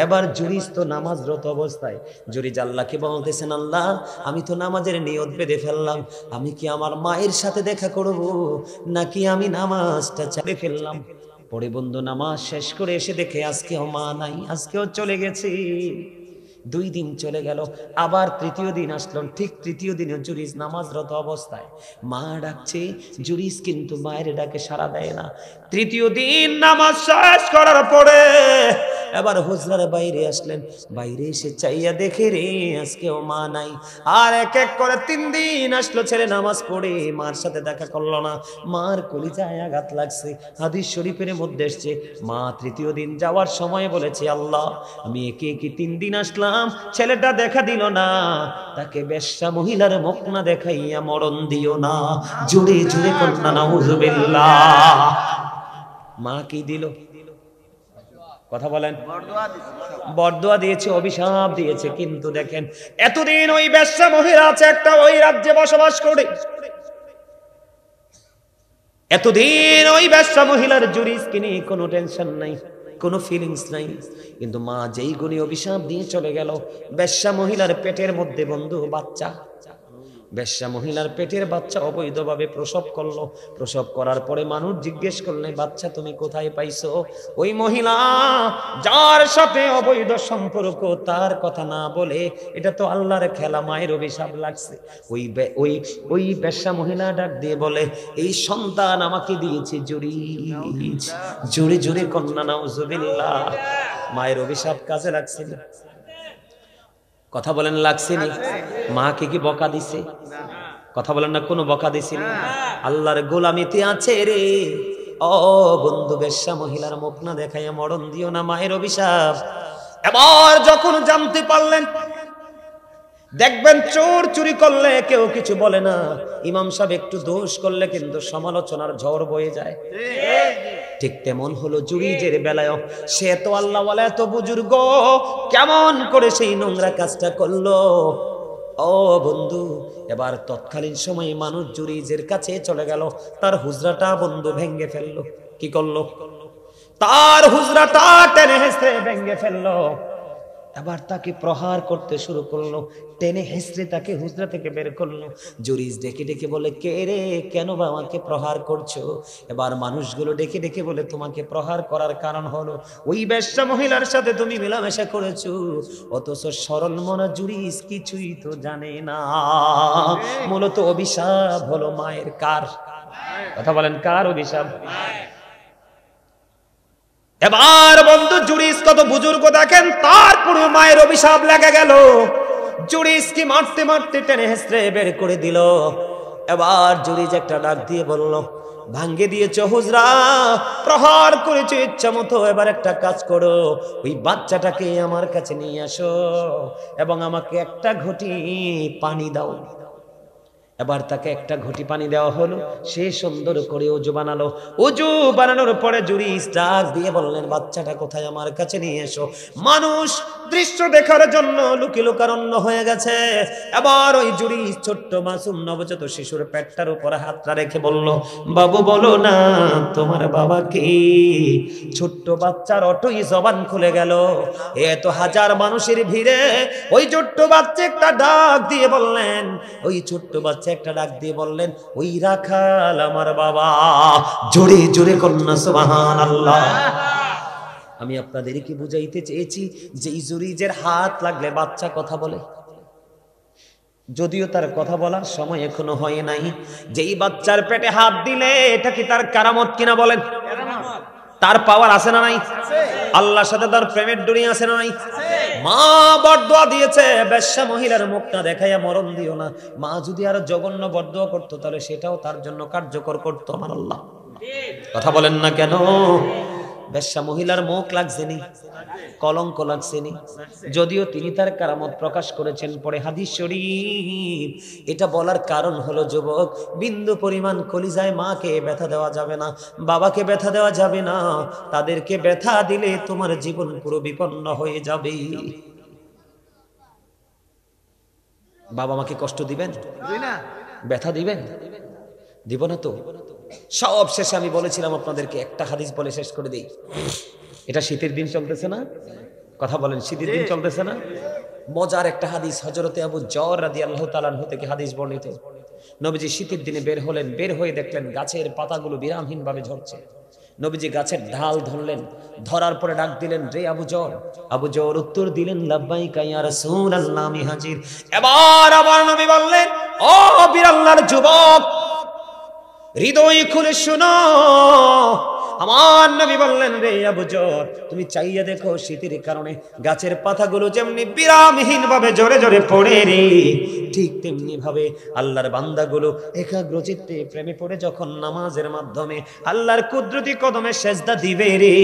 এবার জুরিজ তো নামাজরত অবস্থায়, জুরিজ আল্লাহকে বলতেছেন, আল্লাহ আমি তো নামাজের নিয়ত বেঁধে ফেললাম, আমি কি আমার মায়ের সাথে দেখা করব নাকি আমি নামাজটা ছেড়ে ফেললাম। পরে বন্ধু নামাজ শেষ করে এসে দেখে আজকেও মা নাই, আজকেও চলে গেছে। 2 দিন চলে গেল, আবার তৃতীয় দিন আসলো, ঠিক তৃতীয় দিনে জুরিজ নামাজরত অবস্থায়, মা ডাকছে, জুরিজ কিন্তু মায়ের ডাকে সাড়া দেয় না। তৃতীয় দিন নামাজ শেষ করার পরে এবার হুজরার বাইরে আসলেন, বাইরে এসে চাইয়া দেখে রে আজকেও মা নাই। আর এক এক করে 3 দিন আসলো, ছেলে নামাজ পড়ে মার সাথে দেখা করলো না, মার কলিজায় আঘাত লাগছে। হাদিস শরীফের মধ্যে এসেছে, মা তৃতীয় দিন যাওয়ার সময় বলেছে, আল্লাহ আমি একে একে 3 দিন আসলাম, ছেলেটা দেখা দিল না, তাকে বেশ্যা মহিলার মুখ না দেখাইয়া মরণ দিও না। জুড়ে জুড়ে কন্যা নাউযুবিল্লাহ। মা কি দিল? কথা বলেন। বরদোয়া দিয়েছে, অভিশাপ দিয়েছে। কিন্তু দেখেন এতদিন ওই বেশ্যা মহিলা আছে একটা ওই রাজ্যে বসবাস করে, এতদিন ওই বেশ্যা মহিলার জুরিজকে নিয়ে কোনো টেনশন নাই, কোনো ফিলিংস নাই। কিন্তু মা যেই গুণে অভিশাপ দিয়ে চলে গেল, বেশ্যা মহিলার পেটের মধ্যে বন্ধু বাচ্চা, বেশ্যা মহিলার পেটের বাচ্চা অবৈধভাবে প্রসব করলো। প্রসব করার পরে মানুষ জিজ্ঞেস করলে, বাচ্চা তুমি কোথায় পাইছো? ওই মহিলা যার সাথে অবৈধ সম্পর্ক তার কথা না বলে, এটা তো আল্লাহর খেলা, মায়ের অভিশাপ লাগছে। ওই বেশ্যা মহিলা ডাক দিয়ে বলে, এই সন্তান আমাকে দিয়েছে জুরিজ। জোরে জোরে কন্যা নাউযুবিল্লাহ। মায়ের অভিশাপ কাজে লাগছে না? কথা বলেন, লাগছে না? মাকে কি বকা দিছে? কথা বলেন না, কোনো বকা দিছে না? আল্লাহর গোলামিতে আছে রে। ও বন্ধু, বেশ্যা মহিলার মুখ না দেখাইয়া মরণ দিও না, মায়ের অভিশাপ। এবার যখন জানতে পারলেন, দেখবেন চোর চুরি করলে কেউ কিছু বলে না, ইমাম সাহেব একটু দোষ করলে কিন্তু সমালোচনার ঝড় বয়ে যায়। ঠিক তেমন হলো জুরিজের বেলায়, সে তো আল্লাহওয়ালা, এত বুজুর্গ, কেমন করে সেই নোংরা কাজটা করলো। ও বন্ধু, এবার তৎকালীন সময়ে মানুষ জুরিজের কাছে চলে গেল, তার হুজরাটা বন্ধু ভেঙ্গে ফেললো। কি করলো? তার হুজরাটা টেনে হেসে ভেঙ্গে ফেললো। এবার তাকে প্রহার করতে শুরু করলো, টেনে হেসড়ে তাকে হুজরা থেকে বের করলো। জুরিস ডেকে ডেকে বলে, কে রে, কেন বা আমাকে প্রহার করছো? এবার মানুষগুলো ডেকে ডেকে বলে, তোমাকে প্রহার করার কারণ হলো ওই বেশ্যা মহিলার সাথে তুমি মেলামেশা করেছো। অথচ সরল মনা জুরিস কিছুই তো জানে না। মূলত অভিশাপ হলো মায়ের। কার কথা বলেন, কার অভিশাপ? এবার বন্ধু জুরিস কত বুজুর্গ দেখেন, তারপরে মায়ের অভিশাপ লেগে গেল। জুরিস কি মারতে মারতে টেনে হেসড়ে বের করে দিল। এবার জুরিস একটা ডাক দিয়ে বলল, ভাঙ্গে দিয়েছো হুজরা, প্রহার করেছো ইচ্ছা মতো, এবার একটা কাজ করো, ওই বাচ্চাটাকে আমার কাছে নিয়ে আসো এবং আমাকে একটা ঘটি পানি দাও। এবার তাকে একটা ঘটি পানি দেওয়া হলো, সে সুন্দর করে ওযু বানালো। ওযু বানানোর পরে জুরিস ডাক দিয়ে বললেন, বাচ্চাটা কোথায়, আমার কাছে নিয়ে এসো। মানুষ দৃশ্য দেখার জন্য লুকি লোকারণ্য হয়ে গেছে। এবার ওই জুরিস ছোট্ট মাসুম নবজাত শিশুর পেটটার উপরে হাতটা রেখে বলল, বাবু বলো না তোমার বাবা কি? ছোট্ট বাচ্চার অটই জবান খুলে গেল। এত হাজার মানুষের ভিড়ে ওই ছোট্ট বাচ্চা একটা ডাক দিয়ে বললেন, ওই ছোট্ট বাচ্চা একটা ডাক দিয়ে বললেন, ওই রাখাল আমার বাবা। জোরে জোরে কন্যা সুবহানাল্লাহ। আমি আপনাদেরকে বুঝাইতে চেয়েছি যে জুরিজের হাত লাগলে বাচ্চা কথা বলে, যদিও তার কথা বলার সময় এখনো হয় নাই। যেই বাচ্চার পেটে হাত দিলে এটা কি তার কারামত কিনা বলেন? তার পাওয়ার আছে না নাই? আল্লাহর সাথে তার প্রেমের ডুরি আছে না নাই? মা বরদোয়া দিয়েছে, বেশ্যা মহিলার মুখটা দেখাইয়া মরণ দিও না। মা যদি আরো জঘন্য বরদোয়া করতো তাহলে সেটাও তার জন্য কার্যকর করতো আমার আল্লাহ। কথা বলেন না কেন? বেশ্যা মহিলার মুখ লাগছেনি, কলঙ্ক লাগছেনি, যদিও তিনি তার কারামত প্রকাশ করেছেন। পরে হাদিস শরীফ এটা বলার কারণ হলো, যুবক, বিন্দু পরিমাণ কলিজায় মাকে ব্যথা দেওয়া যাবে না, বাবাকে ব্যথা দেওয়া যাবে না। তাদেরকে ব্যথা দিলে তোমার জীবন পুরো বিপন্ন হয়ে যাবে। বাবা মাকে কষ্ট দিবেন? ব্যথা দিবেন? দিব না তো। সব শেষে আমি বলেছিলাম আপনাদেরকে একটা হাদিস বলে শেষ করে দেই। এটা শীতের দিন চলতেছে না? কথা বলেন, শীতের দিন চলতেছে না? মজার একটা হাদিস, হযরতে আবু যর রাদিয়াল্লাহু তাআলা আনহু থেকে হাদিস বর্ণিত। নবীজি শীতের দিনে বের হলেন, বের হয়ে দেখলেন গাছের পাতাগুলো বিরামহীন ভাবে ঝরছে। নবীজি গাছের ঢাল ধরলেন, ধরার পরে ডাক দিলেন, রে আবু যর। আবু যর উত্তর দিলেন, লাব্বাইকা ইয়া রাসূলুল্লাহ, আমি হাজির। এবার আবার নবী বললেন, ও বীর আল্লাহর যুবক, হৃদয় খুলে শোনো। আমার নবী বললেন, রে আবু যর, তুমি চাইয়া দেখো শীতের কারণে গাছের পাতাগুলো যেমনি বিরামহীন ভাবে জোরে জোরে পড়ে রে, ঠিক তেমনি ভাবে আল্লাহর বান্দাগুলো একাগ্রচিত্তে প্রেমে পড়ে যখন নামাজের মাধ্যমে আল্লাহর কুদরতি কদমে সেজদা দিবে রে,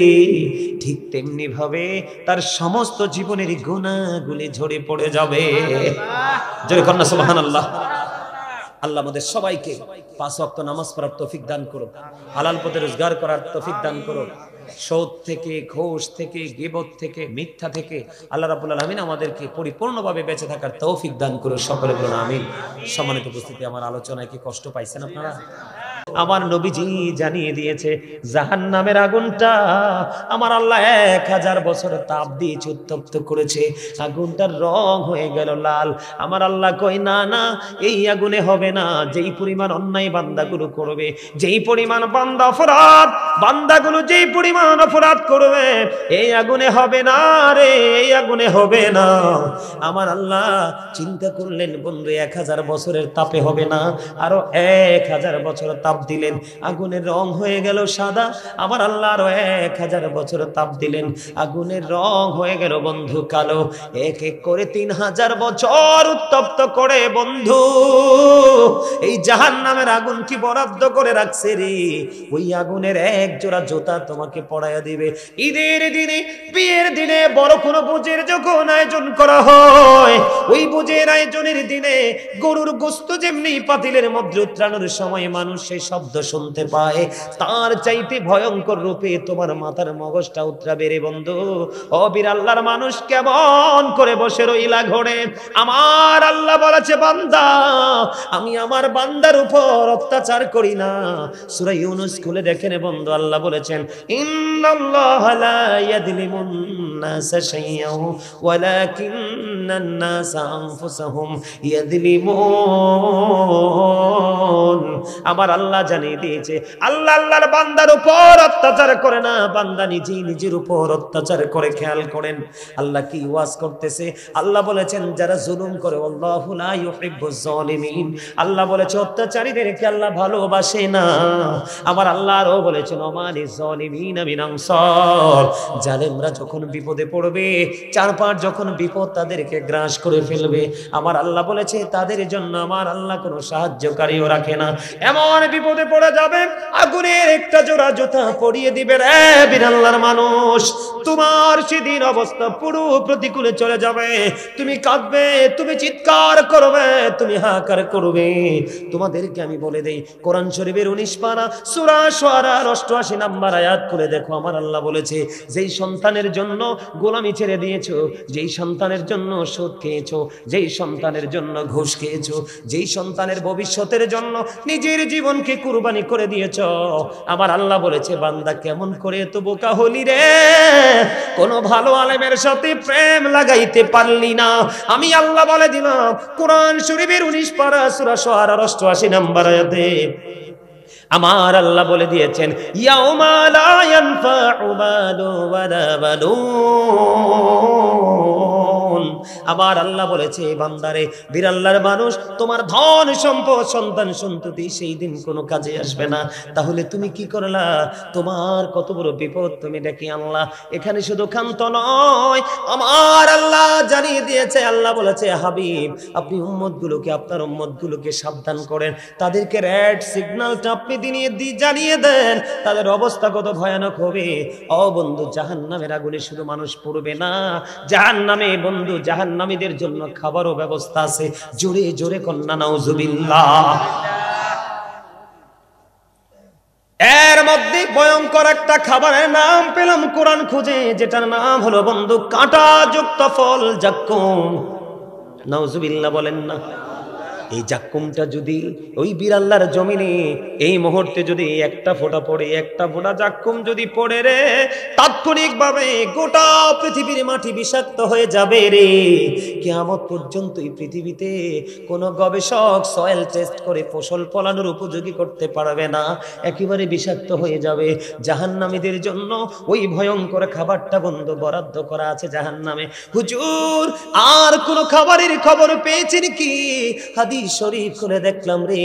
ঠিক তেমনি ভাবে তার সমস্ত জীবনের গুনাহগুলি ঝরে পড়ে যাবে। জোরে কন্যা সুবহানাল্লাহ। আল্লাহ আমাদের সবাইকে 5 ওয়াক্ত নামাজ পড়ার তৌফিক দান করুন, হালাল পথে রোজগার করার তৌফিক দান করুন, সুদ থেকে, ঘুষ থেকে, গীবত থেকে, মিথ্যা থেকে আল্লাহ রাব্বুল আলামিন আমাদেরকে পরিপূর্ণভাবে বেঁচে থাকার তৌফিক দান করুন। সকলে বলুন আমিন। সম্মানিত উপস্থিতি, আমার আলোচনায় কি কষ্ট পাইছেন আপনারা? আমার নবীজি জানিয়ে দিয়েছে জাহান্নামের আগুনটা আমার আল্লাহ 1000 বছর তাপ দিয়ে উত্তপ্ত করেছে, আগুনটার রং হয়ে গেল লাল। আমার আল্লাহ কই, না না, এই আগুনে হবে না। যেই পরিমাণ অন্যায় বান্দাগুলো করবে, যেই পরিমাণ বান্দাগুলো যেই পরিমাণ অপরাধ করবে, এই আগুনে হবে না রে, এই আগুনে হবে না। আমার আল্লাহ চিন্তা করলেন, বন্ধু 1000 বছরের তাপে হবে না, আরো 1000 বছর তাপ দিলেন, আগুনের রং হয়ে গেল সাদা। আমার আল্লাহ আরো 1000 বছর তাপ দিলেন, আগুনের রং হয়ে গেল বন্ধু কালো। এক এক করে 3000 বছর উত্তপ্ত করে বন্ধু এই জাহান্নামের আগুন কি বরাদ্দ করে রাখছে রে, ওই আগুনের এক জোড়া জুতা তোমাকে পরাইয়া দিবে। ঈদের দিনে, বিয়ের দিনে, বড় কোনো ভোজের যখন আয়োজন করা হয়, ওই ভোজের আয়োজনের দিনে গরুর গোশত যেমনি পাতিলের মধ্যে উত্রানোর সময় মানুষ সেই শব্দ শুনতে পায়, তার চাইতে ভয়ঙ্কর রূপে তোমার মাথার মগজটা উতরাবে রে বন্ধু। ও বীর আল্লাহর মানুষ, কেমন করে বসে রইলা ঘরে? আমার আল্লাহ বলেছে, বান্দা, আমি আমার বান্দার উপর অত্যাচার করি না। সূরা ইউনূস খুলে দেখেন বন্ধু, আল্লাহ বলেছেন, ইন্নাল্লাহা লা ইয়াযলিমুন নাসা শাইয়্যান ওয়ালাকিন্নান নাসা আনফুসাহুম ইয়াযলিমুন। আমার আল্লাহ জানিয়ে দিয়েছে, আল্লাহ আল্লাহর বান্দার উপর অত্যাচার করে না, বান্দা নিজেই নিজের উপর অত্যাচার করে। খেয়াল করেন আল্লাহ কি ওয়াজ করতেছে। আল্লাহ বলেছেন, যারা জুলুম করে, আল্লাহু লা ইউহিব্বুজ জালিমিন, আল্লাহ বলেছে অত্যাচারীদেরকে আল্লাহ ভালোবাসে না। আমার আল্লাহ আরো বলেছেন, ওমালিজ জালিমিনা মিন আনসার, জালেমরা যখন বিপদে পড়বে, চারপাশ যখন বিপদ তাদেরকে গ্রাস করে ফেলবে, আমার আল্লাহ বলেছে তাদের জন্য আমার আল্লাহ কোনো সাহায্যকারীও রাখে না। এমন বিপদে পড়ে যাবে, আগুনের একটা জোড়া জুতা পরিয়ে দিবে রে বীর আল্লাহর মানুষ। তোমার সেদিন অবস্থা পুরো প্রতিকূলে চলে যাবে। তুমি কাঁদবে, তুমি চিৎকার করবে, তুমি হাহাকার করবে। তোমাদেরকে আমি বলে দেই, কোরআন শরীফের 19 পারা সূরা শুআরার 88 নম্বর আয়াত খুলে দেখো। আমার আল্লাহ বলেছে, যেই সন্তানের জন্য গোলামি ছেড়ে দিয়েছো, যেই সন্তানের জন্য সুদ খেয়েছো, যেই সন্তানের জন্য ঘুষ খেয়েছো, যেই সন্তানের ভবিষ্যতের জন্য নিজের জীবনকে কুরবানি করে দিয়েছো, আমার আল্লাহ বলেছে, বান্দা কেমন করে এত বোকা হলি রে? কোন ভালো আলেমের সাথে প্রেম লাগাইতে পারলি না। আমি আল্লাহ বলে দিলাম, কোরআন শরীফের 19 পারা সূরা শুআরার 88 নম্বর আয়াতে আমার আল্লাহ বলে দিয়েছেন, ইয়াউমা লা ইয়ানফাউ মালু ওয়ালা বানুন। আমার আল্লাহ বলেছে, বান্দারে, বীর আল্লাহর মানুষ, তোমার ধন সম্পদ সন্তান সন্ততি সেই দিন কোনো কাজে আসবে না। তাহলে তুমি কি করলা? তোমার কত বড় বিপদ তুমি ডেকে আনলা। এখানে শুধু ক্ষান্ত নয়, আমার আল্লাহ জানিয়ে দিয়েছে, আল্লাহ বলেছে, হাবিব, আপনি উম্মতগুলোকে, আপনার উম্মতগুলোকে সাবধান করেন, তাদেরকে রেড সিগন্যালটা আপনি জানিয়ে দেন, তাদের অবস্থা কত ভয়ানক হবে। ও বন্ধু, জাহান্নামের আগুনে শুধু মানুষ পড়বে না, জাহান্নামে বন্ধু, জাহান্নামীদের জন্য খাবারও ব্যবস্থা আছে। জোরে জোরে কন্যা নাউজুবিল্লাহ। এর মধ্যে ভয়ঙ্কর একটা খাবারের নাম পেলাম কোরআন খুঁজে, যেটার নাম হলো বন্ধু কাঁটাযুক্ত ফল, জাক্কুম। নাউজুবিল্লাহ বলেন না। এই জাক্কুমটা যদি ওই বীর আল্লাহর জমিনে এই মুহূর্তে যদি একটা ফোঁটা পড়ে, একটা ফোঁটা জাক্কুম যদি পড়ে রে, তাৎক্ষণিকভাবে গোটা পৃথিবীর মাটি বিষাক্ত হয়ে যাবে রে। কিয়ামত পর্যন্ত এই পৃথিবীতে কোনো গবেষক সয়েল টেস্ট করে ফসল ফলানোর উপযোগী করতে পারবে না, একেবারে বিষাক্ত হয়ে যাবে। জাহান্নামীদের জন্য ওই ভয়ঙ্কর খাবারটা বন্ধু বরাদ্দ করা আছে জাহান্নামে। হুজুর, আর কোন খাবারের খবর পেয়েছেন কি? হাদিস শরীফ খুলে দেখলাম রে,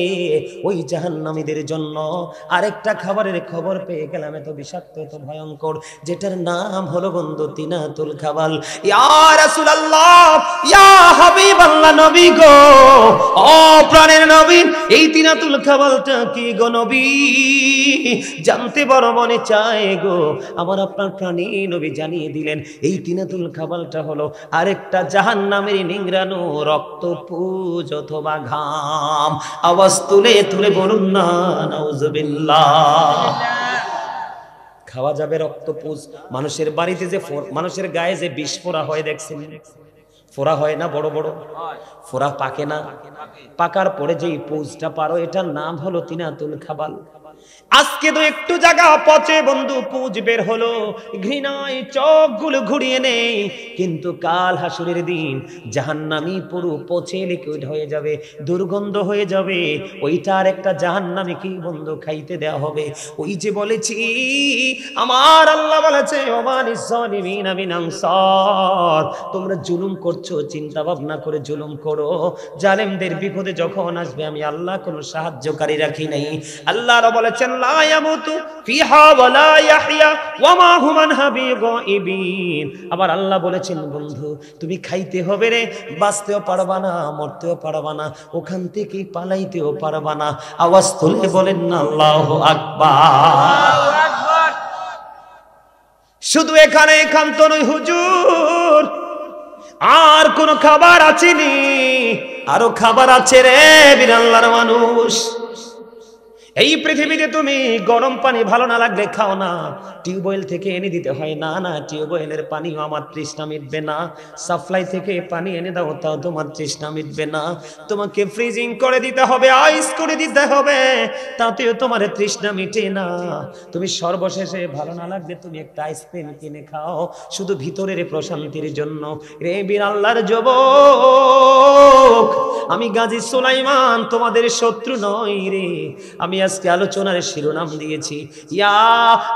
ওই জাহান্নামীদের জন্য আরেকটা খাবারের খবর পেয়ে গেলাম, এত বিষাক্ত, এত ভয়ঙ্কর, যেটার নাম হলো বন্ধু তিনাতুল খাবাল। ইয়া রাসূলুল্লাহ, ইয়া হাবিবাল্লাহ, নবী গো, ও প্রাণের নবী, এই তিনাতুল খাবালটা কি গো নবী? জানতে বড় মনে চায় গো। আমার আপনার প্রাণী নবী জানিয়ে দিলেন, এই তিনাতুল খাবালটা হলো আরেকটা জাহান্নামের নিংড়ানো রক্তপুজ অথবা ঘাম। আওয়াজ তুলে তুলে বলুন না নাউজুবিল্লাহ। খাওয়া যাবে রক্তপুজ। মানুষের বাড়িতে যে মানুষের গায়ে যে বিষ ফোড়া হয় দেখছেন? ফোড়া হয় না, বড় বড় ফোড়া পাকে না, পাকার পরে যেই পুজটা পারো, এটার নাম হলো তিনাতুল খাবাল। আজকে তো একটু জায়গা পচে বন্ধু, পুজ বের হলো, ঘৃণায় চোখগুলো ঘুরিয়ে নেই, কিন্তু কাল হাসুরের দিন জাহান্নামী পুরো পচে লিকুইড হয়ে যাবে, দুর্গন্ধ হয়ে যাবে। ওইটার একটা জাহান্নামী কি বন্ধু খাইতে দেওয়া হবে। ওই যে বলেছি, আমার আল্লাহ বলেছে, ওমালিজ জালিমিনা মিন আনসার, তোমরা জুলুম করছো, চিন্তা ভাবনা করে জুলুম করো। জালেমদের বিপদে যখন আসবে, আমি আল্লাহ কোনো সাহায্যকারী রাখি নাই। আল্লাহ বলেছেন, লা ইয়ামুতু ফিহা ওয়ালা ইয়াহইয়া ওয়া মা হুম আনহা বিগাইবিন। আবার আল্লাহ বলেছেন, বন্ধু তুমি খাইতে হবে রে, বাঁচতেও পারবা না, মরতেও পারবা না, ওখান থেকে পালাইতেও পারবা না। আওয়াজ তুলে বলেন না আল্লাহু আকবার। শুধু এখানে একান্ত নয় হুজুর, আর কোন খাবার আছেনি? আরো খাবার আছে রে বীর আল্লাহর মানুষ। এই পৃথিবীতে তুমি গরম পানি ভালো না লাগলে খাও না, টিউবওয়েল থেকে এনে দিতে হয়, না না টিউবওয়েলের পানিও আমার তৃষ্ণা মিটবে না, সাপ্লাই থেকে পানি এনে দাও তাও তোমার তৃষ্ণা মিটবে না, তোমাকে ফ্রিজিং করে দিতে হবে, আইস করে দিতে হবে, তাতেও তোমার তৃষ্ণা মিটে না। তুমি সর্বশেষে ভালো না লাগলে তুমি একটা আইসক্রিম কিনে খাও শুধু ভিতরের প্রশান্তির জন্য। রে বীর আল্লাহর যুবক, আমি গাজী সুলাইমান তোমাদের শত্রু নই রে। আমি আজকে আলোচনার শিরোনাম দিয়েছি ইয়া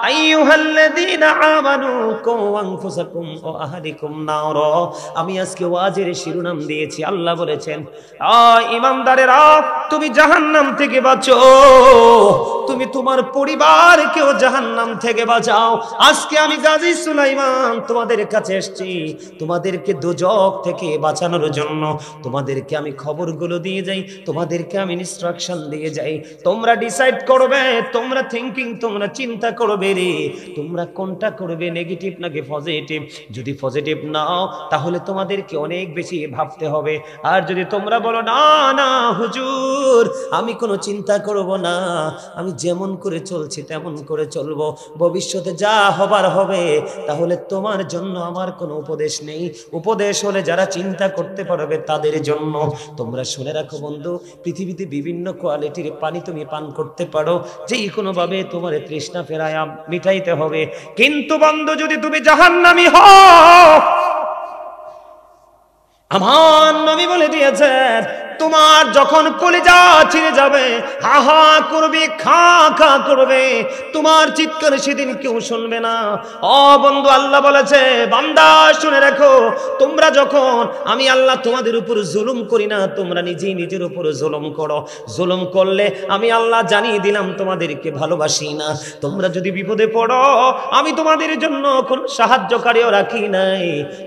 আইয়ুহাল্লাযীনা আমানু কু আনফুসাকুম ওয়া আহলিকুম নার। আমি আজকে ওয়াজের শিরোনাম দিয়েছি, আল্লাহ বলেছেন ঈমানদারেরা তুমি জাহান্নাম থেকে বাঁচো, তুমি তোমার পরিবারকেও জাহান্নাম থেকে বাঁচাও। আজকে আমি গাজী সুলাইমান তোমাদের কাছে এসেছি তোমাদেরকে দোজখ থেকে বাঁচানোর জন্য। তোমাদেরকে আমি খবরগুলো দিয়ে যাই, তোমাদেরকে আমি ইনস্ট্রাকশন দিয়ে যাই, তোমরা ডিসাইড করবে, তোমরা থিংকিং, তোমরা চিন্তা করবে রে তোমরা কোনটা করবে, নেগেটিভ নাকি পজিটিভ। যদি পজিটিভ নাও তাহলে তোমাদেরকে অনেক বেশি ভাবতে হবে, আর যদি তোমরা বলো না না হুজুর আমি কোনো চিন্তা করব না, আমি যেমন করে চলছি তেমন করে চলবো, ভবিষ্যতে যা হবার হবে, তাহলে তোমার জন্য আমার কোনো উপদেশ নেই। উপদেশ হলে যারা চিন্তা করতে পারবে তাদের জন্য। তোমরা শুনে রাখো বন্ধু, পৃথিবীতে বিভিন্ন কোয়ালিটির পানি তুমি পান করতে পারো, যেই কোনো ভাবে তোমার তৃষ্ণা ফেরায় মিটাইতে হবে। কিন্তু বন্ধু যদি তুমি জাহান্নামী হও, আমার নবী বলে দিয়েছেন তোমার যখন কলিজা ছিঁড়ে যাবে, হা হা করবে, খা খা করবে, তোমার চিৎকার সেদিন কেউ শুনবে না। ও বন্ধু আল্লাহ বলেছে বান্দা শুনে রাখো, তোমরা যখন আমি আল্লাহ তোমাদের উপর জুলুম করি না, তোমরা নিজেই নিজের উপর জুলুম করো। জুলুম করলে আমি আল্লাহ জানিয়ে দিলাম তোমাদেরকে ভালোবাসি না। তোমরা যদি বিপদে পড়ো আমি তোমাদের জন্য কোন সাহায্যকারীও রাখি নাই।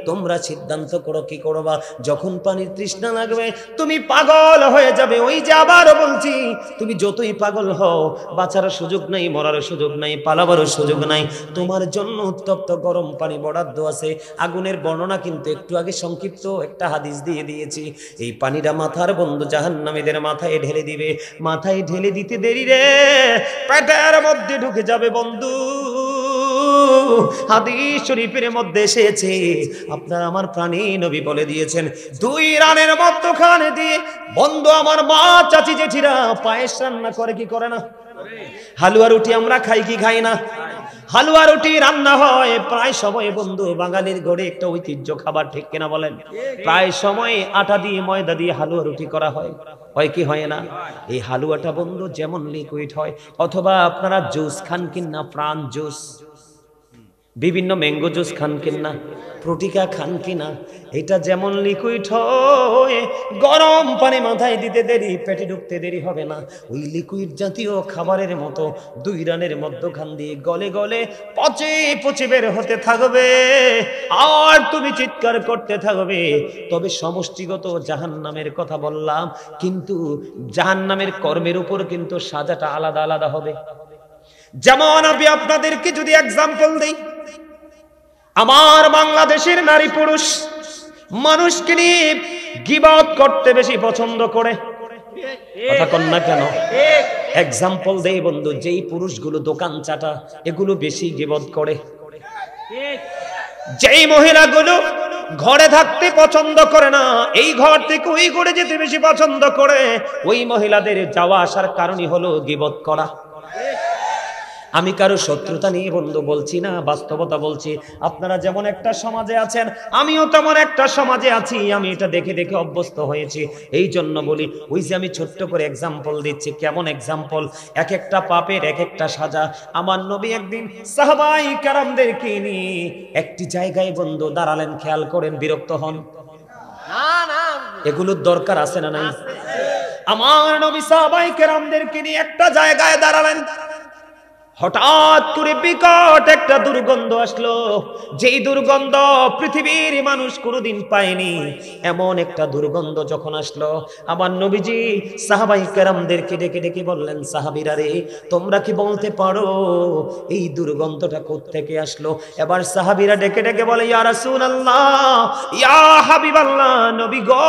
তোমরা সিদ্ধান্ত করো কি করবা। যখন পানির তৃষ্ণা লাগবে তুমি পাগল হয়ে যাবে। ওই যে আবারও বলছি, তুমি যতই পাগল হও বাঁচার সুযোগ নাই, মরার সুযোগ নাই, পালাবারও সুযোগ নাই। তোমার জন্য উত্তপ্ত গরম পানি বরাদ্দ আছে। আগুনের বর্ণনা কিন্তু একটু আগে সংক্ষিপ্ত একটা হাদিস দিয়ে দিয়েছি। এই পানিটা মাথার বন্ধু জাহান্নামীদের মাথায় ঢেলে দিবে। মাথায় ঢেলে দিতে দেরি রে পেটের মধ্যে ঢুকে যাবে বন্ধু। হাদিস শরীফের মধ্যে এসেছে, আপনার আমার প্রাণী নবী বলে দিয়েছেন, দুই রানের মধ্যখানে দিয়ে বন্ধু আমার মা চাচি জেঠিরা পায়েস রান্না করে কি করে না? হালুয়া রুটি আমরা খাই কি খাই না? হালুয়া রুটি রান্না হয় প্রায় সময় বন্ধু বাঙালির ঘরে একটা ঐতিহ্য খাবার, ঠিক কিনা বলেন? প্রায় সময় আটা দিয়ে ময়দা দিয়ে হালুয়া রুটি করা হয়, হয় কি হয় না? এই হালুয়াটা বন্ধু যেমন লিকুইড হয়, অথবা আপনারা জুস খান কিনা, প্রাণ জুস, বিভিন্ন ম্যাঙ্গো জুস খান কিনা, প্রোটিকা খান কিনা, এটা যেমন লিকুইড হয়, গরম পানি মাথায় দিতে দেরি, পেটে ঢুকতে দেরি হবে না। ওই লিকুইড জাতীয় খাবারের মতো দুই রানের মধ্যখান দিয়ে গলে গলে পচে পচে বের হতে থাকবে, আর তুমি চিৎকার করতে থাকবে। তবে সমষ্টিগত জাহান্নামের কথা বললাম, কিন্তু জাহান্নামের কর্মের উপর কিন্তু সাজাটা আলাদা আলাদা হবে। যেমন আমি আপনাদেরকে যদি এক্সাম্পল দেই, আমার বাংলাদেশের নারী পুরুষ মানুষকে নিয়ে গীবত করতে বেশি পছন্দ করে, কথা কন না কেন? এক্সাম্পল দেই বন্ধু, যেই পুরুষগুলো দোকান চাটা এগুলো বেশি গীবত করে, যেই মহিলাগুলো ঘরে থাকতে পছন্দ করে না, এই ঘর থেকে ওই ঘরে যেতে বেশি পছন্দ করে, ওই মহিলাদের যাওয়া আসার কারণই হলো গীবত করা। আমি কারো শত্রুতা নিয়ে বন্ধু বলছি না, বাস্তবতা বলছি। আপনারা যেমন একটা সমাজে আছেন, আমিও তেমন একটা সমাজে আছি, আমি এটা দেখে দেখে অভ্যস্ত হয়েছি। এই জন্য বলি, ওই যে আমি ছোট্ট করে এক্সাম্পল দিচ্ছি, কেমন এক্সাম্পল, এক একটা পাপের এক একটা সাজা। আমার নবী একদিন সাহাবায়ে কেরামদেরকে নিয়ে একটি জায়গায় বন্ধু দাঁড়ালেন, খেয়াল করেন, বিরক্ত হন না? না, এগুলোর দরকার আছে না নাই? আমার নবী সাহাবায়ে কেরামদেরকে নিয়ে একটা জায়গায় দাঁড়ালেন। হঠাৎ করে বিকট একটা দুর্গন্ধ আসলো, যেই দুর্গন্ধ পৃথিবীর মানুষ কোনোদিন পায়নি। এমন একটা দুর্গন্ধ যখন আসলো, আমার নবীজি সাহাবাই কেরামদেরকে ডেকে ডেকে বললেন, সাহাবীরা রে, তোমরা কি বলতে পারো এই দুর্গন্ধটা কোত্থেকে আসলো? এবার সাহাবীরা ডেকে ডেকে বলে, ইয়া রাসূলুল্লাহ, ইয়া হাবিবাল্লাহ, নবী গো,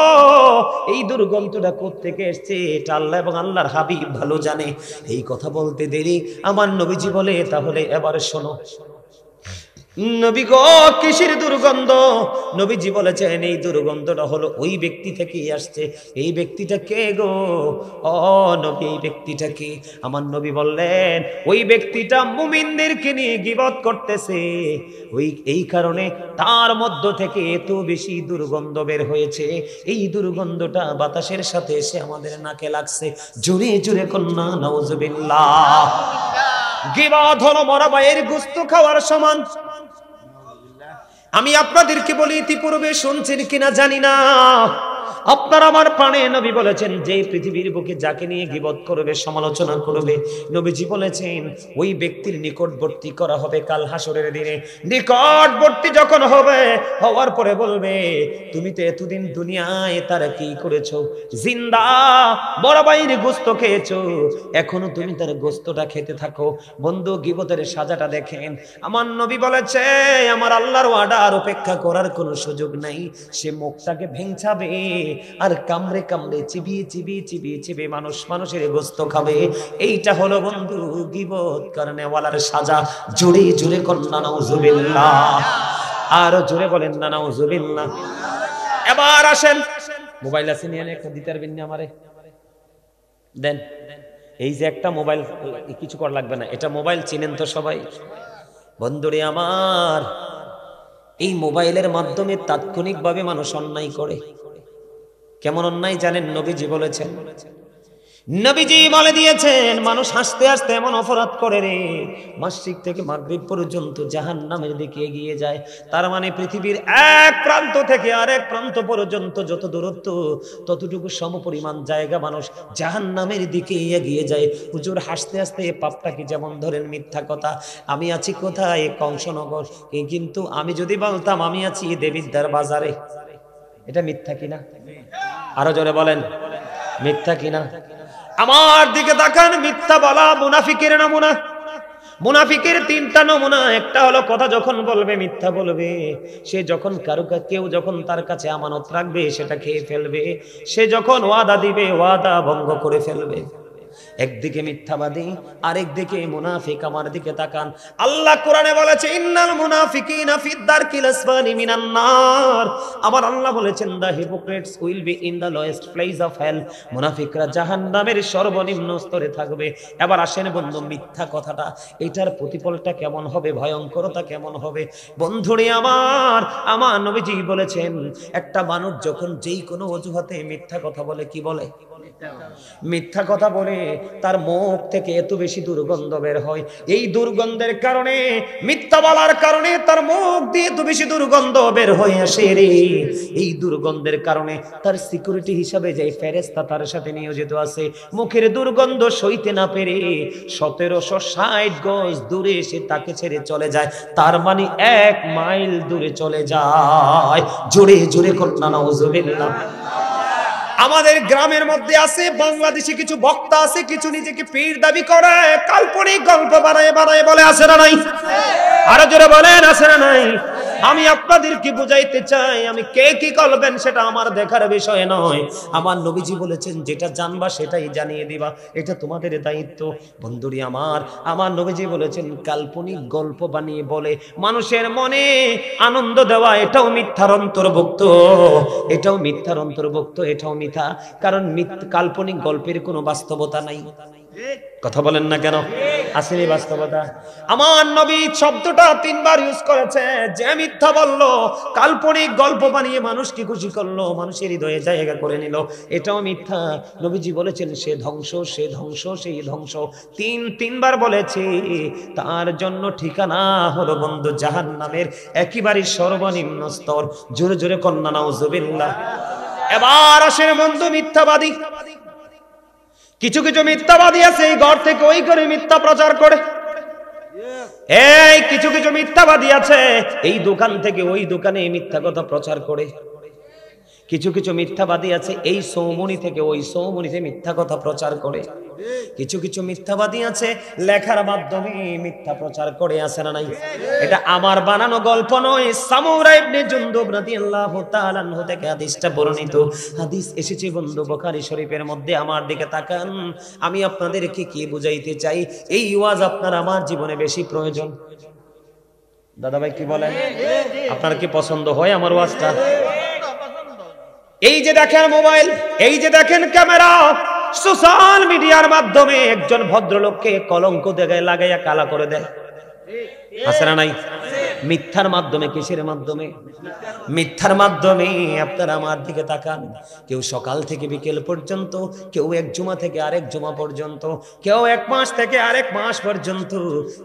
এই দুর্গন্ধটা কোত্থেকে এসেছে এটা আল্লাহ এবং আল্লাহর হাবিব ভালো জানে। এই কথা বলতে দেরি আমার নবীজি বলে, তাহলে এবার শোনো। নবী গো, কিসের দুর্গন্ধ? নবীজি বলেছেন, এই দুর্গন্ধটা হলো ওই ব্যক্তি থেকেই আসছে। এই ব্যক্তিটা কে গো? ও নবী, এই ব্যক্তিটা কে? আমার নবী বললেন, ওই ব্যক্তিটা মুমিনদেরকে নিয়ে গীবত করতেছে, এই কারণে তার মধ্য থেকে এত বেশি দুর্গন্ধ বের হয়েছে। এই দুর্গন্ধটা বাতাসের সাথে এসে আমাদের নাকে লাগছে। জোরে জোরে কন্যা নাউজুবিল্লাহ। গীবত হলো মরা ভাইয়ের গোশত খাওয়ার সমান। আমি আপনাদেরকে বলি, ইতিপূর্বে শুনছেন কিনা জানি না, আপনার আমার প্রাণে নবী বলেছেন, যে পৃথিবীর বুকে যাকে নিয়ে গীবত করবে, সমালোচনা করবে, নবীজি বলেছেন ওই ব্যক্তির নিকটবর্তী করা হবে কাল হাসরের দিনে। নিকটবর্তী যখন হবে, হওয়ার পরে বলবে, তুমি তো এতদিন দুনিয়ায় তারা কি করেছো? জিন্দা বড় ভাইয়ের গোশত খেয়েছো, এখনো তুমি তার গোশতটা খেতে থাকো। বন্ধু, গীবতের সাজাটা দেখেন। আমার নবী বলেছে, আমার আল্লাহর ওয়াদার অপেক্ষা করার কোনো সুযোগ নাই। সে মুখটাকে ভেঙচাবে আর কামড়ে কামড়ে চিবিয়ে চিবিয়ে চিবিয়ে চিবিয়ে মানুষের গোশত খাবে। এইটা হলো বন্ধু গীবত করনেওয়ালার সাজা। জোরে জোরে কন্যা নাউজুবিল্লাহ, আরো জোরে বলেন না নাউজুবিল্লাহ। এবার আসেন, মোবাইল আছে নিয়ে একটা দিতে পারবেন না আমারে? দেন। এই যে একটা মোবাইল, কিছু করা লাগবে না, এটা মোবাইল চিনেন তো সবাই? বন্ধুরে আমার, এই মোবাইলের মাধ্যমে তাৎক্ষণিকভাবে মানুষ অন্যায় করে। কেমন অন্যায় জানেন? নবীজি বলেছেন, নবীজি বলে দিয়েছেন, মানুষ হাসতে হাসতে এমন অপরাধ করে রে, মাসরিক থেকে মাগরিব পর্যন্ত জাহান্নামের দিকে এগিয়ে যায়। তার মানে পৃথিবীর এক প্রান্ত থেকে আরেক প্রান্ত পর্যন্ত যত দূরত্ব, ততটুকু সমপরিমাণ জায়গা মানুষ জাহান্নামের দিকে এগিয়ে যায়। হুজুর, হাসতে হাসতে পাপটা কি? যেমন ধরেন মিথ্যা কথা। আমি আছি কোথায়? কংসনগর, কিন্তু আমি যদি বলতাম আমি আছি দেবিদ্বার বাজারে, এটা মিথ্যা কিনা? আরো জোরে বলেন, মিথ্যা কিনা? আমার দিকে তাকান, মিথ্যা বলা মুনাফিকের নমুনা। মুনাফিকের তিনটা নমুনা। একটা হলো কথা যখন বলবে মিথ্যা বলবে। সে যখন কেউ যখন তার কাছে আমানত রাখবে সেটা খেয়ে ফেলবে। সে যখন ওয়াদা দিবে ওয়াদা ভঙ্গ করে ফেলবে। একদিকে মিথ্যাবাদী, আরেকদিকে মুনাফিক। আমার দিকে তাকান, আল্লাহ কোরআনে বলেছে, ইন্নাল মুনাফিকিনা ফিদ দারকিল আসফালি মিনান নার। আমার আল্লাহ বলেছেন, the hypocrites will be in the lowest place of hell. মুনাফিকরা জাহান্নামের সর্বনিম্ন স্তরে থাকবে। এবার আসেন বন্ধু, মিথ্যা কথাটা, এটার প্রতিফলটা কেমন হবে, ভয়ঙ্করতা কেমন হবে? বন্ধুরে আমার নবীজি বলেছেন, একটা মানুষ যখন যেই কোনো অজুহাতে মিথ্যা কথা বলে, কি বলে? মিথ্যা কথা বলে, তার মুখ থেকে এত বেশি দুর্গন্ধ বের হয়। এই দুর্গন্ধের কারণে, মিথ্যা বলার কারণে তার মুখ দিয়ে এত বেশি দুর্গন্ধ বের হয়ে আসে রে। এই দুর্গন্ধের কারণে তার সিকিউরিটি হিসাবে যে ফেরেশতা তার সাথে নিয়োজিত আছে, মুখের দুর্গন্ধ সইতে না পেরে 1760 গজ দূরে সে তাকে ছেড়ে চলে যায়। তার মানে 1 মাইল দূরে চলে যায়। জোরে জোরে কন্যা নাউজুবিল্লাহ। আমাদের গ্রামের মধ্যে আছে, বাংলাদেশে কিছু বক্তা আছে, কিছু নিজেকে পীর দাবি করে, কাল্পনিক গল্প বানায় বানায় বলে, আছে না নাই? আরো জোরে বলেন, আছে না নাই? আমি আপনাদেরকে বুঝাইতে চাই, আমি কে কি করবেন সেটা আমার দেখার বিষয় নয়। আমার নবীজি বলেছেন, যেটা জানবা সেটাই জানিয়ে দিবা, এটা তোমাদের দায়িত্ব। বন্ধুরি আমার নবীজি বলেছেন, কাল্পনিক গল্প বানিয়ে বলে মানুষের মনে আনন্দ দেওয়া, এটাও মিথ্যার অন্তর্ভুক্ত, এটাও মিথ্যার অন্তর্ভুক্ত, এটাও মিথ্যা। কারণ কাল্পনিক গল্পের কোনো বাস্তবতা নাই। কথা বলেন না কেন? আসেনি বাস্তবতা? আমার নবী শব্দটা 3 বার ইউজ করেছে। যে মিথ্যা বললো, কাল্পনিক গল্প বানিয়ে মানুষকে খুশি করলো, মানুষের হৃদয়ে জায়গা করে নিল, এটাও মিথ্যা। নবীজি বলেছেন, সে ধ্বংস, সে ধ্বংস, সেই ধ্বংস। 3 বার বলেছে। তার জন্য ঠিকানা হলো বন্ধু জাহান্নামের একেবারে সর্বনিম্ন স্তর। জোরে জোরে কন্যা নাউজুবিল্লাহ। এবার আসেন বন্ধু মিথ্যাবাদী। কিছু কিছু মিথ্যাবাদী আছে, এই ঘর থেকে ওই করে মিথ্যা প্রচার করে। এই কিছু কিছু মিথ্যাবাদী আছে, এই দোকান থেকে ওই দোকানে মিথ্যা কথা প্রচার করে। কিছু কিছু মিথ্যাবাদী আছে, এই সৌমনি থেকে ওই সৌমনিতে মিথ্যা কথা প্রচার করে। কিছু কিছু মিথ্যাবাদী আছে লেখার মাধ্যমে মিথ্যা প্রচার করে, আছে না নাই? এটা আমার বানানো গল্প নয়, সামুরা ইবনে জুনদুব রাদিয়াল্লাহু তাআলা আনহু থেকে হাদিসটা বর্ণিত। হাদিস এসেছে বন্ধু বুখারী শরীফের মধ্যে। আমার দিকে তাকান, আমি আপনাদেরকে কি বুঝাইতে চাই, এই ওয়াজ আপনার আমার জীবনে বেশি প্রয়োজন। দাদা ভাই কি বলেন, আপনার কি পছন্দ হয় আমার ওয়াজটা? এই যে দেখেন মোবাইল, এই যে দেখেন ক্যামেরা, সোশ্যাল মিডিয়ার মাধ্যমে একজন ভদ্রলোককে কলঙ্ক দেখায় লাগাইয়া কালা করে দেয়, আছে না নাই? মিথ্যার মাধ্যমে। কিসের মাধ্যমে? মিথ্যার মাধ্যমে। আপনারা আমার দিকে তাকান, কেউ সকাল থেকে বিকেল পর্যন্ত, কেউ এক জুমা থেকে আরেক জুমা পর্যন্ত, কেউ এক মাস থেকে আরেক মাস পর্যন্ত,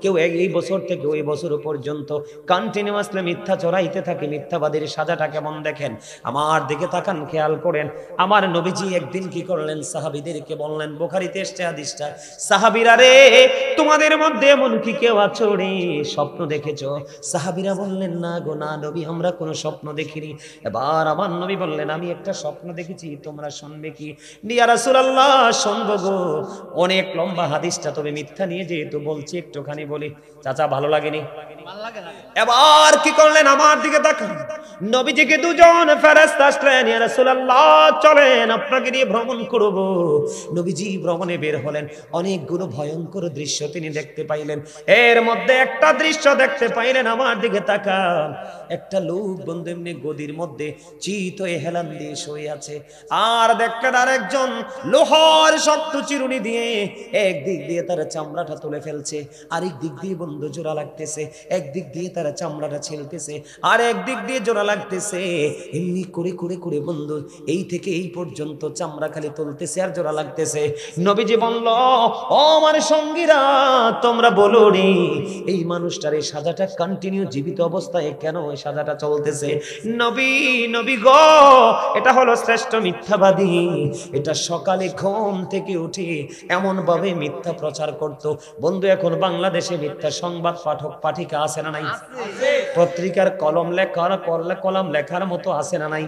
কেউ এই বছর থেকে ওই বছর পর্যন্ত কন্টিনিউয়াসলি মিথ্যা চড়াইতে থাকে। মিথ্যাবাদীর সাজাটা কেমন দেখেন। আমার দিকে তাকান, খেয়াল করেন। আমার নবীজি একদিন কি করলেন, সাহাবীদেরকে বললেন, বুখারীতে এসেছে হাদিসটা, সাহাবীরা রে, তোমাদের মধ্যে এমন কি কেউ আছো রে স্বপ্ন দেখেছো? সাহাবীরা বললেন, না গো না নবী, আমরা কোনো স্বপ্ন দেখিনি। এবার আমার নবী বললেন, আমি একটা স্বপ্ন দেখেছি, তোমরা শুনবে কি? ইয়া রাসূলুল্লাহ, শুনবো গো। অনেক লম্বা হাদিসটা, তবে মিথ্যা নিয়ে যেহেতু বলছি একটুখানি বলি। চাচা ভালো লাগেনি? এবার কি করলেন, আমার দিকে তাকান। নবীজিকে দুজন ফেরেশতা আসলেন, ইয়া রাসূলুল্লাহ চলেন আপনাকে নিয়ে ভ্রমণ করব। নবীজি ভ্রমণে বের হলেন, অনেকগুলো ভয়ঙ্কর দৃশ্য তিনি দেখতে পাইলেন। এর মধ্যে একটা দৃশ্য দেখতে পাইলেন, আমার দিকে তাকান। একটা লোক বন্ধু এমনি গদির মধ্যে চিত হয়ে হেলান দিয়ে শুয়ে আছে, আর দেখলেন আরেকজন লোহার শক্ত চিরুনি দিয়ে একদিক দিয়ে তার চামড়াটা তুলে ফেলছে, আরেক দিক দিয়ে বন্ধু জোড়া লাগতেছে। একদিক দিয়ে তারা চামড়াটা ছেলতেছে, আর একদিক দিয়ে জোড়া লাগতেছে। এমনি করে করে করে বন্ধু এই থেকে এই পর্যন্ত চামড়া খালি তুলতেছে আর জোড়া লাগতেছে। নবীজি বলল, ও আমার সঙ্গীরা, তোমরা বলো রে, এই মানুষটার এই সাজাটা কন্টিনিউ জীবিত অবস্থায় কেন এই সাজাটা চলতেছে? নবী গো, এটা হলো শ্রেষ্ঠ মিথ্যাবাদী। এটা সকালে ঘুম থেকে উঠে এমন ভাবে মিথ্যা প্রচার করত। বন্ধু এখন বাংলাদেশে মিথ্যা সংবাদ পাঠক পাঠিকা আছে না নাই? পত্রিকার কলম লেখার মতো আছে না নাই?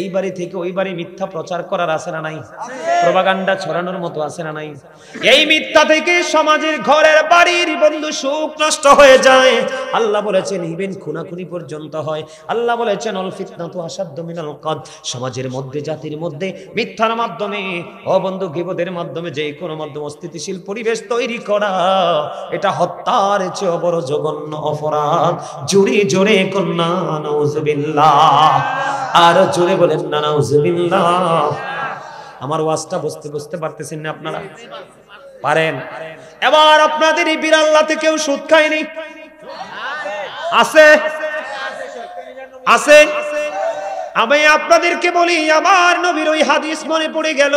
এই বাড়ি থেকে ওই বাড়ি মিথ্যা প্রচার করার আছে না নাই? প্রোপাগান্ডা ছড়ানোর মতো আছে না নাই? এই মিথ্যা থেকে সমাজের, ঘরের, বাড়ির বন্ধু সুখ নষ্ট হয়ে যায়। আল্লাহ বলেছেন ইবেন খুনাখুনি পর্যন্ত হয়। আল্লাহ বলেছেন অল ফিতনাতু আশাদ্দু মিনাল কতল। সমাজের মধ্যে, জাতির মধ্যে মিথ্যার মাধ্যমে, ও বন্ধু গীবতের মাধ্যমে, যে কোনো মাধ্যমে অস্থিতিশীল পরিবেশ তৈরি করা, এটা হত্যার চেয়ে বড় জঘন্য অপরাধ। জোরে জোরে কন্যা নাউজুবিল্লাহ, আর জোরে বলেন না নাউজুবিল্লাহ। আমার ওয়াজটা বুঝতে পারতেছেন না আপনারা? পারেন? এবার আপনাদের এই বিড়াল্লাতে কেউ সুদ খায়নি? আছে? আছে? আমি আপনাদেরকে বলি, আমার নবীর ওই হাদিস মনে পড়ে গেল।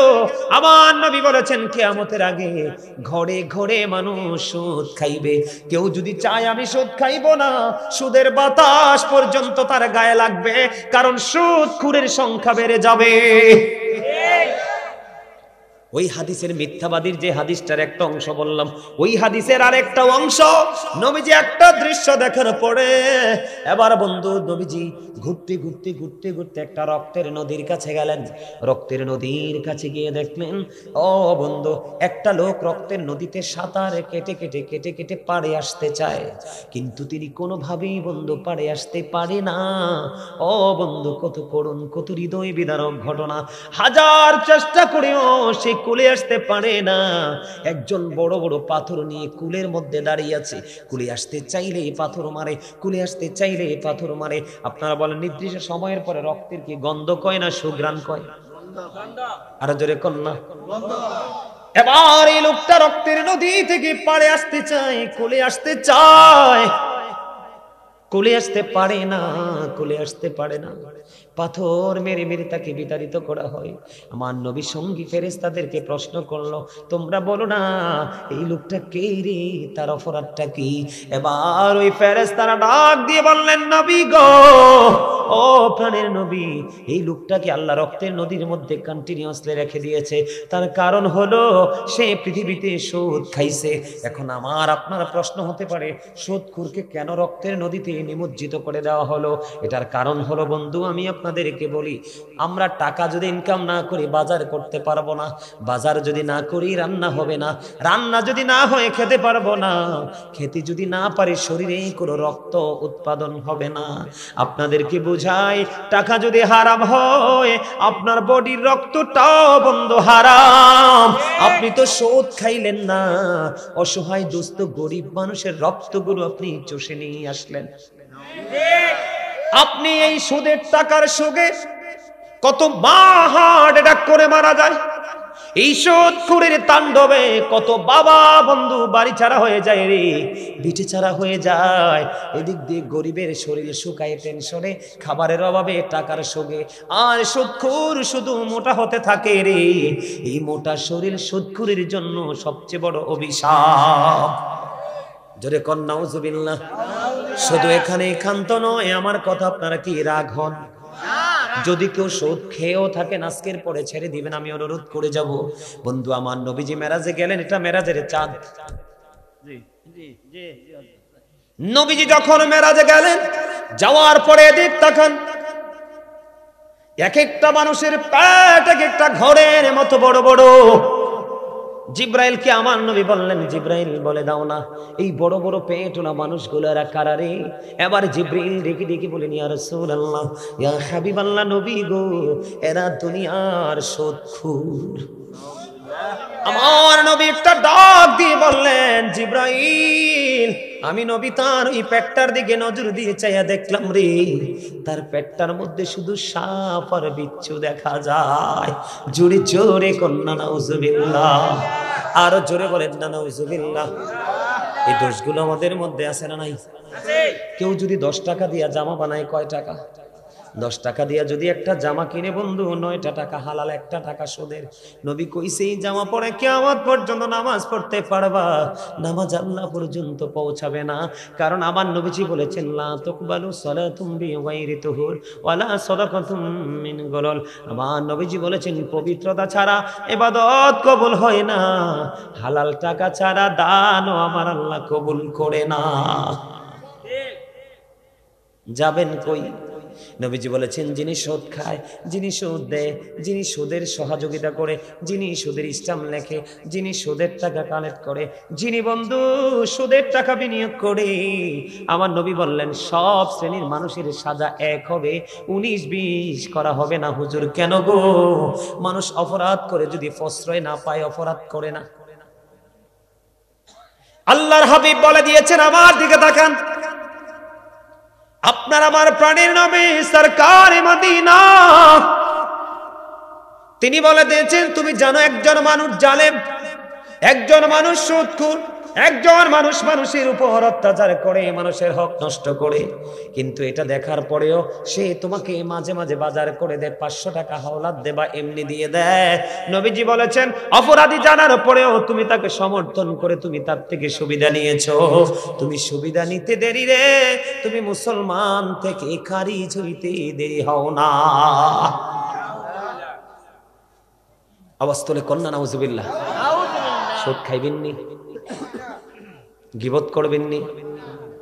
আমার নবী বলেছেন কিয়ামতের আগে ঘরে ঘরে মানুষ সুদ খাইবে। কেউ যদি চায় আমি সুদ খাইব না, সুদের বাতাস পর্যন্ত তার গায়ে লাগবে, কারণ সুদখোরের সংখ্যা বেড়ে যাবে। ওই হাদিসের মিথ্যাবাদীর যে হাদিসটার একটা অংশ বললাম, ওই হাদিসের আরেকটা অংশ, নবীজি একটা দৃশ্য দেখার পরে এবার বন্ধু নবীজি ঘুরতে ঘুরতে ঘুরতে ঘুরতে একটা রক্তের নদীর কাছে গেলেন। রক্তের নদীর কাছে গিয়ে দেখলেন, ও বন্ধু, একটা লোক রক্তের নদীতে সাঁতার কেটে কেটে কেটে কেটে পাড়ে আসতে চায়, কিন্তু তিনি কোনোভাবেই বন্ধু পাড়ে আসতে পারে না। ও বন্ধু, কত করুণ, কত হৃদয় বিদারক ঘটনা। হাজার চেষ্টা করেও সে কুলে আসতে পারে না। একজন বড় বড় পাথর নিয়ে কুলের মধ্যে দাঁড়িয়ে আছে। কুলে আসতে চাইলে পাথর মারে, কুলে আসতে চাইলে পাথর মারে। আপনারা বলেন, নির্দিষ্ট সময়ের পরে রক্তের কি গন্ধ কয় না সুঘ্রাণ কয়? আর জোরে কন্যা। এবার এই লোকটা রক্তের নদী থেকে পাড়ে আসতে চায়, কুলে আসতে চায়, কুলে আসতে পারে না, কুলে আসতে পারে না। পাথর মেরে মেরে তাকে বিতাড়িত করা হয়। আমার নবী সঙ্গী ফেরেশতাদেরকে প্রশ্ন করলো, তোমরা বলো না এই লোকটা কে রে, তার অপরাধটা কি? এবার ওই ফেরেশতারা ডাক দিয়ে বললেন, নবী গো, ও প্রাণের নবী, এই লোকটাকে আল্লাহ রক্তের নদীর মধ্যে কন্টিনিউয়াসলি রেখে দিয়েছে। তার কারণ হলো সে পৃথিবীতে সুদ খাইছে। এখন আমার আপনার প্রশ্ন হতে পারে, সুদখোরকে কেন রক্তের নদীতে নিমজ্জিত করে দেওয়া হলো? এটার কারণ হলো বন্ধু, আমি আপনাদেরকে বলি, আমরা টাকা যদি ইনকাম না করি বাজার করতে পারবো না, বাজার যদি না করি রান্না হবে না, রান্না যদি না হয় খেতে পারবো না, খেতে যদি না পারি শরীরে কোনো রক্ত উৎপাদন হবে না। আপনাদেরকে বুঝাই, টাকা যদি হারাম হয় আপনার বডির রক্তটাও বন্ধু হারাম। আপনি তো সুদ খাইলেন না, অসহায় দুস্থ গরিব মানুষের রক্তগুলো আপনি চষে নিয়ে আসলেন। আপনি এই সুদের টাকার সুগে কত মা হার্ট অ্যাটাক করে মারা যায়, এই সুদখোরের তাণ্ডবে কত বাবা বন্ধু বাড়ি ছাড়া হয়ে যায় রে, বিটে ছাড়া হয়ে যায়। এদিক দিয়ে গরিবের শরীর শুকায় টেনশনে, খাবারের অভাবে, টাকার সোগে, আর সুদখোর শুধু মোটা হতে থাকে রে। এই মোটা শরীর সুদখোরের জন্য সবচেয়ে বড় অভিশাপ। জোরে কন নাউজুবিল্লাহ। শুধু এখানে ক্ষান্ত নয়, আমার কথা আপনারা কি রাগ হন? যদি কেউ সুদ খেয়েও থাকেন আজকের পরে ছেড়ে দিবেন, আমি অনুরোধ করে যাব। বন্ধু আমার নবীজি মেরাজে গেলেন, এটা মেরাজের চাঁদ। নবীজি যখন মেরাজে গেলেন, যাওয়ার পরে এদিক তাকান, এক একটা মানুষের পেট এক একটা ঘরের মতো বড় বড়। জিব্রাইলকে আমার নবী বললেন, জিব্রাইল বলে দাও না এই বড় বড় পেটওয়ালা মানুষগুলো এরা কারা রে? এবার জিব্রাইল ডেকে ডেকে বলেন, ইয়া রাসূলুল্লাহ, ইয়া হাবিবাল্লাহ, নবী গো, এরা দুনিয়ার সুদখোর। আমার নবী একটা ডাক দিয়ে বললেন, জিব্রাইল, আমি নবী তার ওই পেটটার দিকে নজর দিয়ে চাইয়া দেখলাম রে, তার পেটটার মধ্যে শুধু সাপ আর বিচ্ছু দেখা যায়। জোরে জোরে কন্যা নাউজুবিল্লাহ, আরো জোরে বলেন না নাউজুবিল্লাহ। এই দোষগুলো আমাদের মধ্যে আছে না নাই? কেউ যদি 10 টাকা দিয়া জামা বানায়, কয় টাকা? 10 টাকা দিয়া যদি একটা জামা কিনে বন্ধু, 9টা টাকা হালাল, 1টা টাকা সুদের। নবী কইছে এই জামা পরে কিয়ামত পর্যন্ত নামাজ পড়তে পারবা, নামাজ আল্লাহ পর্যন্ত পৌঁছাবে না। কারণ আমার নবীজি বলেছেন, লা তুকবালু সালাতুম বিগাইরি তুহুর ওয়ালা সাদাকাতুম মিন গলল। আমার নবীজি বলেছেন, পবিত্রতা ছাড়া ইবাদত কবুল হয় না, হালাল টাকা ছাড়া দানও আমার আল্লাহ কবুল করে না। যাবেন কই? নবীজি বলেছেন, যিনি সুদ খায়, যিনি সুদ দেয়, যিনি সুদের সহযোগিতা করে, যিনি সুদের স্ট্যাম্প লেখে, যিনি সুদের টাকা কালেক্ট করে, যিনি বন্ধু সুদের টাকা বিনিয়োগ করে, আমার নবী বললেন সব শ্রেণীর মানুষের সাজা এক হবে, 19-20 করা হবে না। হুজুর কেন গো? মানুষ অপরাধ করে যদি প্রশ্রয় না পায় অপরাধ করে না। আল্লাহর হাবিব বলে দিয়েছেন, আমার দিকে তাকান, আপনার আমার প্রাণের নবী সরকার মদিনা, তিনি বলে দিয়েছেন, তুমি জানো একজন মানুষ জালেম, একজন মানুষ সুদখোর, একজন মানুষ মানুষের উপর অত্যাচার করে, মানুষের হক নষ্ট করে, কিন্তু এটা দেখার পরেও সে তোমাকে মাঝে মাঝে বাজার করে দেয়, 500 টাকা হাওলাত দেবা এমনি দিয়ে দেয়। নবীজি বলেছেন, অপরাধী জানার পরেও তুমি তাকে সমর্থন করে তুমি তার থেকে সুবিধা নিয়েছো। তুমি সুবিধা নিতে দেরি রে, তুমি মুসলমান থেকে খারিজ হইতে দেরি হও না। আওয়াজ তোলে কন্যা নাউজুবিল্লাহ। সুদ খাইবেন নি, গীবত করবেন নি,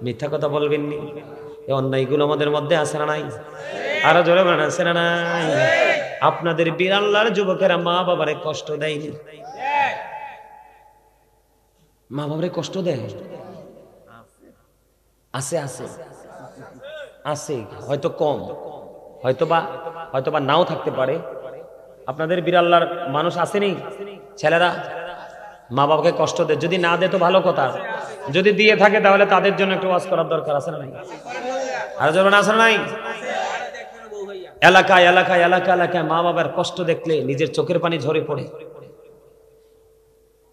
মিথ্যা কথা বলবেন নি, এই অন্যায়গুলো আমাদের মধ্যে আছে না নাই? আরো জোরে বলেন, আছে না নাই? আপনাদের বীর আল্লাহর যুবকেরা মা বাবারে কষ্ট দেয়নি? মা বাবারে কষ্ট দেয়? আছে আছে আছে, হয়তো কম, হয়তোবা নাও থাকতে পারে। আপনাদের বীর আল্লাহর মানুষ আসেনি, ছেলেরা মা বাবাকে কষ্ট দেয়, যদি না দেয় তো ভালো কথা, যদি দিয়ে থাকে তাহলে তাদের জন্য একটু ওয়াজ করার দরকার আছে না নাই? আর যখন আছে না নাই? এলাকায় এলাকায় এলাকা এলাকায় মা বাবার কষ্ট দেখলে নিজের চোখের পানি ঝরে পড়ে।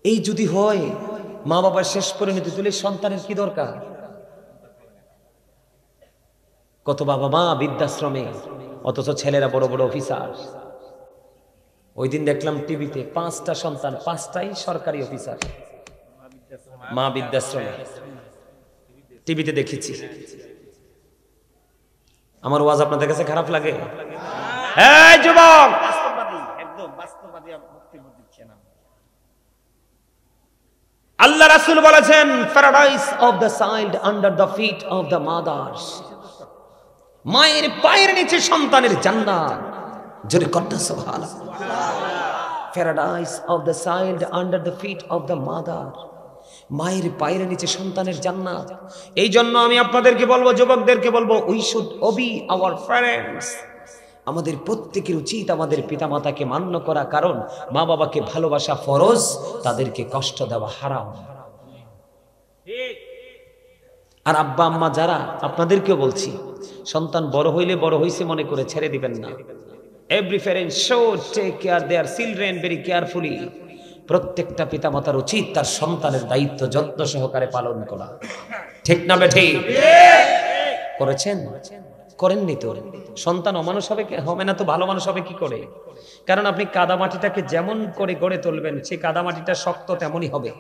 এই যদি হয়, মা বাবার শেষ পরিণতি তুলে সন্তানের কি দরকার? কত বাবা মা বৃদ্ধাশ্রমে, অথচ ছেলেরা বড় বড় অফিসার। ওই দিন দেখলাম টিভিতে 5টা সন্তান, 5টাই সরকারি অফিসার, মা বৃদ্ধাশ্রমে, টিভিতে দেখেছি। আমার ওয়াজ আপনাদের কাছে খারাপ লাগে? এই যুবক, আল্লাহ রাসূল বলেছেন, paradise of the child under the feet of the mothers. মায়ের পায়ের নিচে সন্তানের জান্নাত। জোরে কন্যা সুবহানাল্লাহ। Paradise of the child under the feet of the mother. মায়ের পায়ের নিচে সন্তানের জান্নাত। এই জন্য আমি আপনাদেরকে বলবো, যুবকদেরকে বলবো, we should Obi our parents. আমাদের প্রত্যেকের উচিত আমাদের পিতামাতাকে মান্য করা, কারণ মা বাবাকে ভালোবাসা ফরজ, তাদেরকে কষ্ট দেওয়া হারাম। আর আব্বা আম্মা যারা, আপনাদেরকেও বলছি, সন্তান বড় হইলে বড় হইছে মনে করে ছেড়ে দিবেন না। Every parent should take care their children very carefully. প্রত্যেকটা পিতামাতার উচিত তার সন্তানের দায়িত্ব যত্ন সহকারে পালন করা। ঠিক না বেঠিক? করেছেন? করেননি তো? সন্তান অমানুষ হবে না তো ভালো মানুষ হবে কি করে? কারণ আপনি কাদামাটিটাকে যেমন করে গড়ে তুলবেন, সেই কাদামাটিটা শক্ত তেমনই হবে।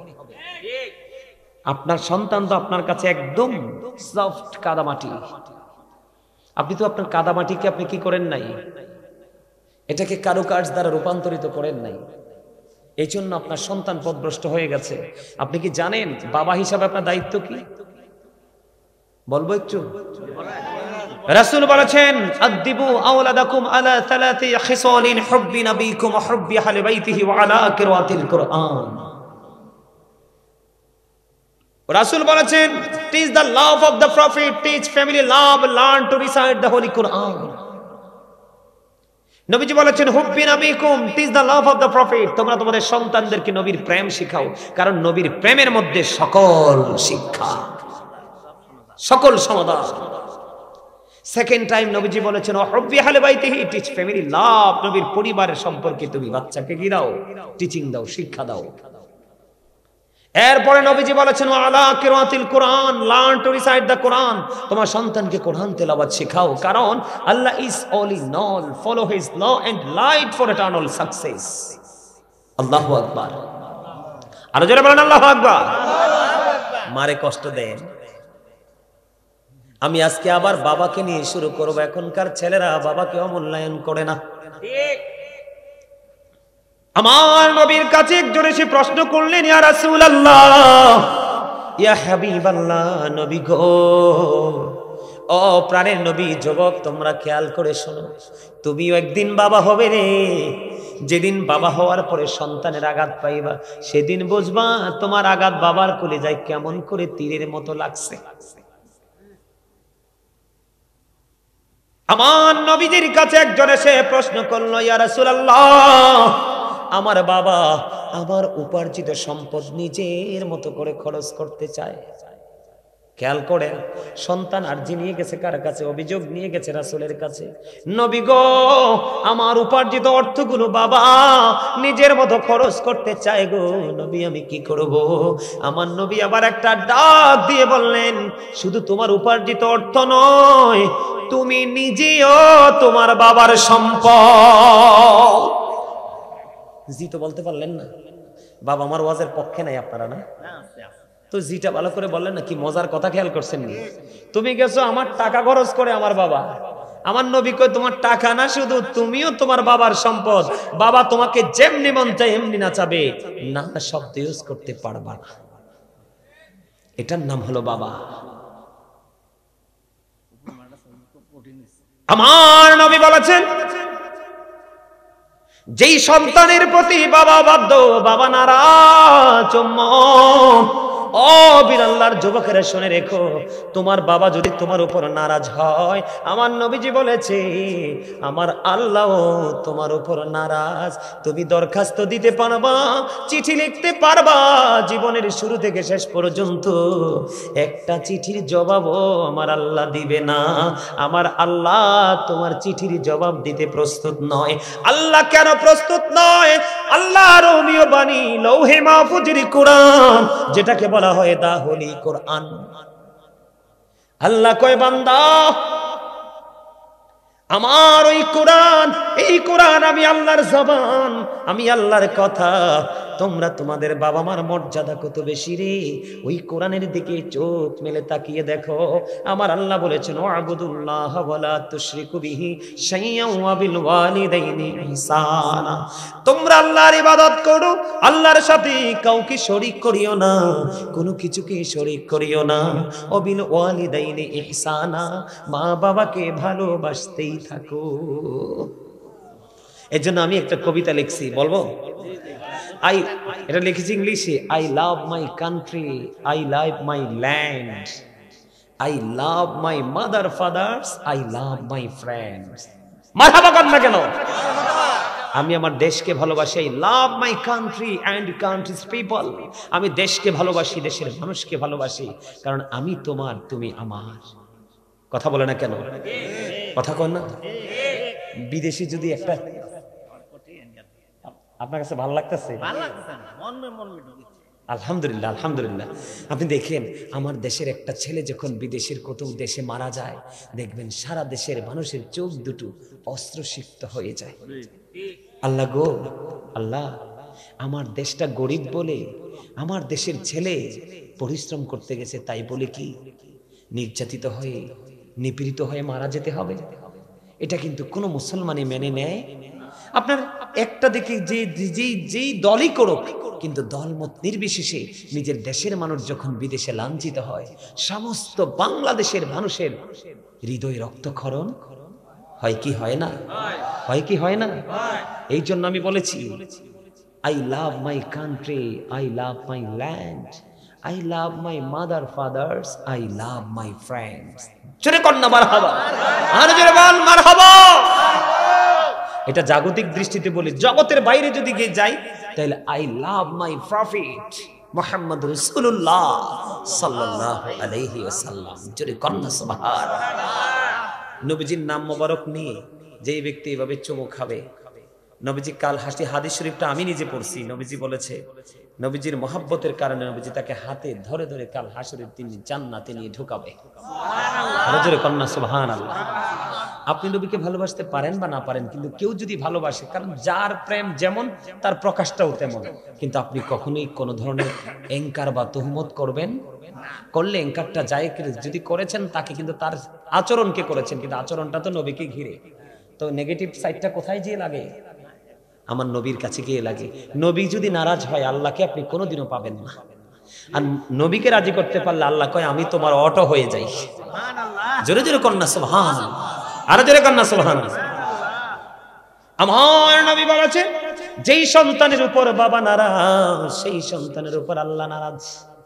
আপনার সন্তান তো আপনার কাছে একদম সফট কাদামাটি। আপনি তো আপনার কাদামাটিকে আপনি কি করেন নাই, এটাকে কারুকার্য দ্বারা রূপান্তরিত করেন নাই। এই জন্য আপনার সন্তান পথভ্রষ্ট হয়ে গেছে। আপনি কি জানেন বাবা হিসাবে আপনার দায়িত্ব কি? বলবো একটু। রাসূল বলেছেন, আদিবু আওলাদাকুম আলা সালাতি খিসালিন হুব্বি নবিকুম ওয়া হুব্বি আহলি বাইতিহি ওয়া আলা কিরাতিল কুরআন। রাসূল বলেছেন, teach the love of the prophet, teach family love, learn to recite the holy Quran. নবীজি বলেছেন, হুব্বি নবিকুম, teach the love of the prophet. তোমরা তোমাদের সন্তানদেরকে নবীর প্রেম শিখাও, কারণ নবীর প্রেমের মধ্যে সকল শিক্ষা, সকল সমাধান। সেকেন্ড টাইম নবীজি বলেছেন, হুব্বি আহলি বাইতিহি, টিচ ফ্যামিলি লাভ। নবীর পরিবারের সম্পর্কে তুমি বাচ্চাকে কি দাও? টিচিং দাও, শিক্ষা দাও। এরপরে নবীজি বলেছেন, আলা কিরাতিল কুরআন, learn to recite the Quran. তোমার সন্তানকে কোরআন তেলাওয়াত শেখাও, কারণ Allah is all in all, follow his law and light for eternal success. আল্লাহু আকবার। আর জোরে বলেন আল্লাহু আকবার। মারে কষ্ট দেন। আমি আজকে আবার বাবাকে নিয়ে শুরু করব। এখনকার ছেলেরা বাবাকে অমূল্যায়ন করে না। ঠিক। আমার নবীর কাছে একজন এসে প্রশ্ন করলেন, ইয়া রাসূলুল্লাহ, ইয়া হাবিবাল্লাহ, নবী গো, ও প্রাণের নবী, যুবক তোমরা খেয়াল করে শোনো, তুমিও একদিন বাবা হবে রে। যেদিন বাবা হওয়ার পরে সন্তানের আঘাত পাইবা, সেদিন বুঝবা তোমার আঘাত বাবার কলিজায় কেমন করে তীরের মতো লাগছে। আমার নবীজির কাছে একজন এসে প্রশ্ন করলো, ইয়া রাসূলুল্লাহ, আমার বাবা আমার উপার্জিত সম্পদ নিজের মতো করে খরচ করতে চায়। খেয়াল করেন, সন্তান আরজি নিয়ে গেছে কার কাছে? অভিযোগ নিয়ে গেছে রাসূলের কাছে। নবী গো, আমার উপার্জিত অর্থগুলো বাবা নিজের মতো খরচ করতে চায় গো নবী, আমি কি করব? আমার নবী আবার একটা ডাক দিয়ে বললেন, শুধু তোমার উপার্জিত অর্থ নয়, তুমি নিজেও তোমার বাবার সম্পদ। জি তো বলতে পারলেন না? বাবা আমার ওয়াজের পক্ষে নাই আপনারা, না তো জিটা ভালো করে বললেন না। কি মজার কথা খেয়াল করছেন নি? তুমি গেছো আমার টাকা খরচ করে আমার বাবা। আমার নবী কই, তোমার টাকা না, শুধু তুমিও তোমার বাবার সম্পদ। বাবা তোমাকে যেমনি মন চায় এমনি নাচাবে, না শব্দ ইউজ করতে পারবা না। এটার নাম হলো বাবা। আমার নবী বলেছেন, যেই সন্তানের প্রতি বাবা বাধ্য, বাবা নারাজ, ও বীর আল্লাহর যুবকেরা শুনে রেখো, তোমার বাবা যদি তোমার উপর নারাজ হয়, আমার নবীজি বলেছে আমার আল্লাহ তোমার উপর নারাজ। তুমি দরখাস্ত দিতে পারবা, চিঠি লিখতে পারবা, জীবনের শুরু থেকে শেষ পর্যন্ত একটা চিঠির জবাবও আমার আল্লাহ দিবে না। আমার আল্লাহ তোমার চিঠির জবাব দিতে প্রস্তুত নয়। আল্লাহ কেন প্রস্তুত নয়? আল্লাহ রোমিও বাণী লৌহে মাহফুজের কোরআন, যেটাকে বলা হয় দা হোলি কোরআন। আল্লাহ কয়, বান্দা আমার ওই কোরআন, এই কোরআন আমি আল্লাহর জবান, আমি আল্লাহর কথা। তোমরা তোমাদের বাবা মার মর্যাদা কত বেশি রে, ওই কোরআনের দিকে চোখ মেলে তাকিয়ে দেখো। আমার আল্লাহ বলেছেন ওয়াবুদুল্লাহ ওয়ালা তুশরিকু বিহি শাইয়্যান ওয়া বিল ওয়ালিদাইনি ইহসানা। তোমরা আল্লাহর ইবাদত করো, আল্লাহর সাথে কাউকে শরীক করিও না, কোনো কিছুকে শরীক করিও না। ওয়া বিল ওয়ালিদাইনি ইহসানা, মা বাবাকে ভালোবাসতেই থাকো। এজন্য আমি একটা কবিতা লিখছি, বলবো? এটা লিখেছি ইংলিশে। I love my country, I love my land, I love my mother father's, I love my friends. মারহাবা কর না কেন? আমি আমার দেশকে ভালোবাসি। I love my country and countries people. আমি দেশকে ভালোবাসি, দেশের মানুষকে ভালোবাসি, কারণ আমি তোমার, তুমি আমার। কথা বলে না কেন? কথা কর না? বিদেশি যদি একটা, আপনার কাছে ভালো লাগতেছে? আলহামদুলিল্লাহ, আলহামদুলিল্লাহ। আপনি দেখেন আমার দেশের একটা ছেলে যখন বিদেশের কোথাও দেশে মারা যায়, দেখবেন সারা দেশের মানুষের চোখ দুটো অস্ত্রসিক্ত হয়ে যায়। আল্লাহ গো, আল্লাহ, আমার দেশটা গরিব বলে আমার দেশের ছেলে পরিশ্রম করতে গেছে, তাই বলে কি নির্যাতিত হয়ে নিপীড়িত হয়ে মারা যেতে হবে? এটা কিন্তু কোনো মুসলমানই মেনে নেয়। আপনার একটা দিকে যেই দলই করুক, কিন্তু দলমত নির্বিশেষে নিজের দেশের মানুষ যখন বিদেশে লাঞ্ছিত হয়, সমস্ত বাংলাদেশের মানুষের হৃদয় রক্তক্ষরণ হয় কি হয় না? হয় কি হয় না? এই জন্য আমি বলেছি, I love my country, I love my land, I love my mother father's, I love my friends. জোরে কর না মারহাবা, আর জোরে বল মারহাবা। এটা জাগতিক দৃষ্টিতে বলি, জগতের বাইরে যদি গিয়ে যাই তাহলে I love my prophet Muhammad রাসূলুল্লাহ সাল্লাল্লাহু আলাইহি ওয়াসাল্লাম। জোরে কর না সুবহানাল্লাহ। নবীজির নাম মোবারক নিয়ে যেই ব্যক্তি এভাবে চুমু খাবে, নবীজি কাল হাদিস শরীফটা আমি নিজে পড়ছি। নবীজি বলেছে, নবীজির মহব্বতের কারণে নবীজি তাকে হাতে ধরে ধরে কাল হাসরের দিন জান্নাতে নিয়ে ঢুকাবে। সুবহানাল্লাহ, জোরে কর না সুবহানাল্লাহ। আপনি নবীকে ভালোবাসতে পারেন বা না পারেন, কিন্তু কেউ যদি ভালোবাসে, কারণ যার প্রেম যেমন তার প্রকাশটাও তেমন। কিন্তু আপনি কখনোই কোনো ধরনের এঙ্কার বা তুহমত করবেন, করলে এঙ্কারটা যায়, যদি করেছেন তাকে কিন্তু তার আচরণকে করেছেন, কিন্তু আচরণটা তো নবীকে ঘিরে। তো নেগেটিভ সাইডটা কোথায় গিয়ে লাগে? আমার নবীর কাছে গিয়ে লাগে। নবী যদি নারাজ হয়, আল্লাহকে আপনি কোনোদিনও পাবেন না। আর নবীকে রাজি করতে পারলে আল্লাহ কয় আমি তোমার অটো হয়ে যাই। জোরে জোরে কন্যা সুবহানাল্লাহ, আরো জোরে কন্যা সুবহানাল্লাহ। আমার নবী বলেছে, যেই সন্তানের উপর বাবা নারাজ, সেই সন্তানের উপর আল্লাহ নারাজ।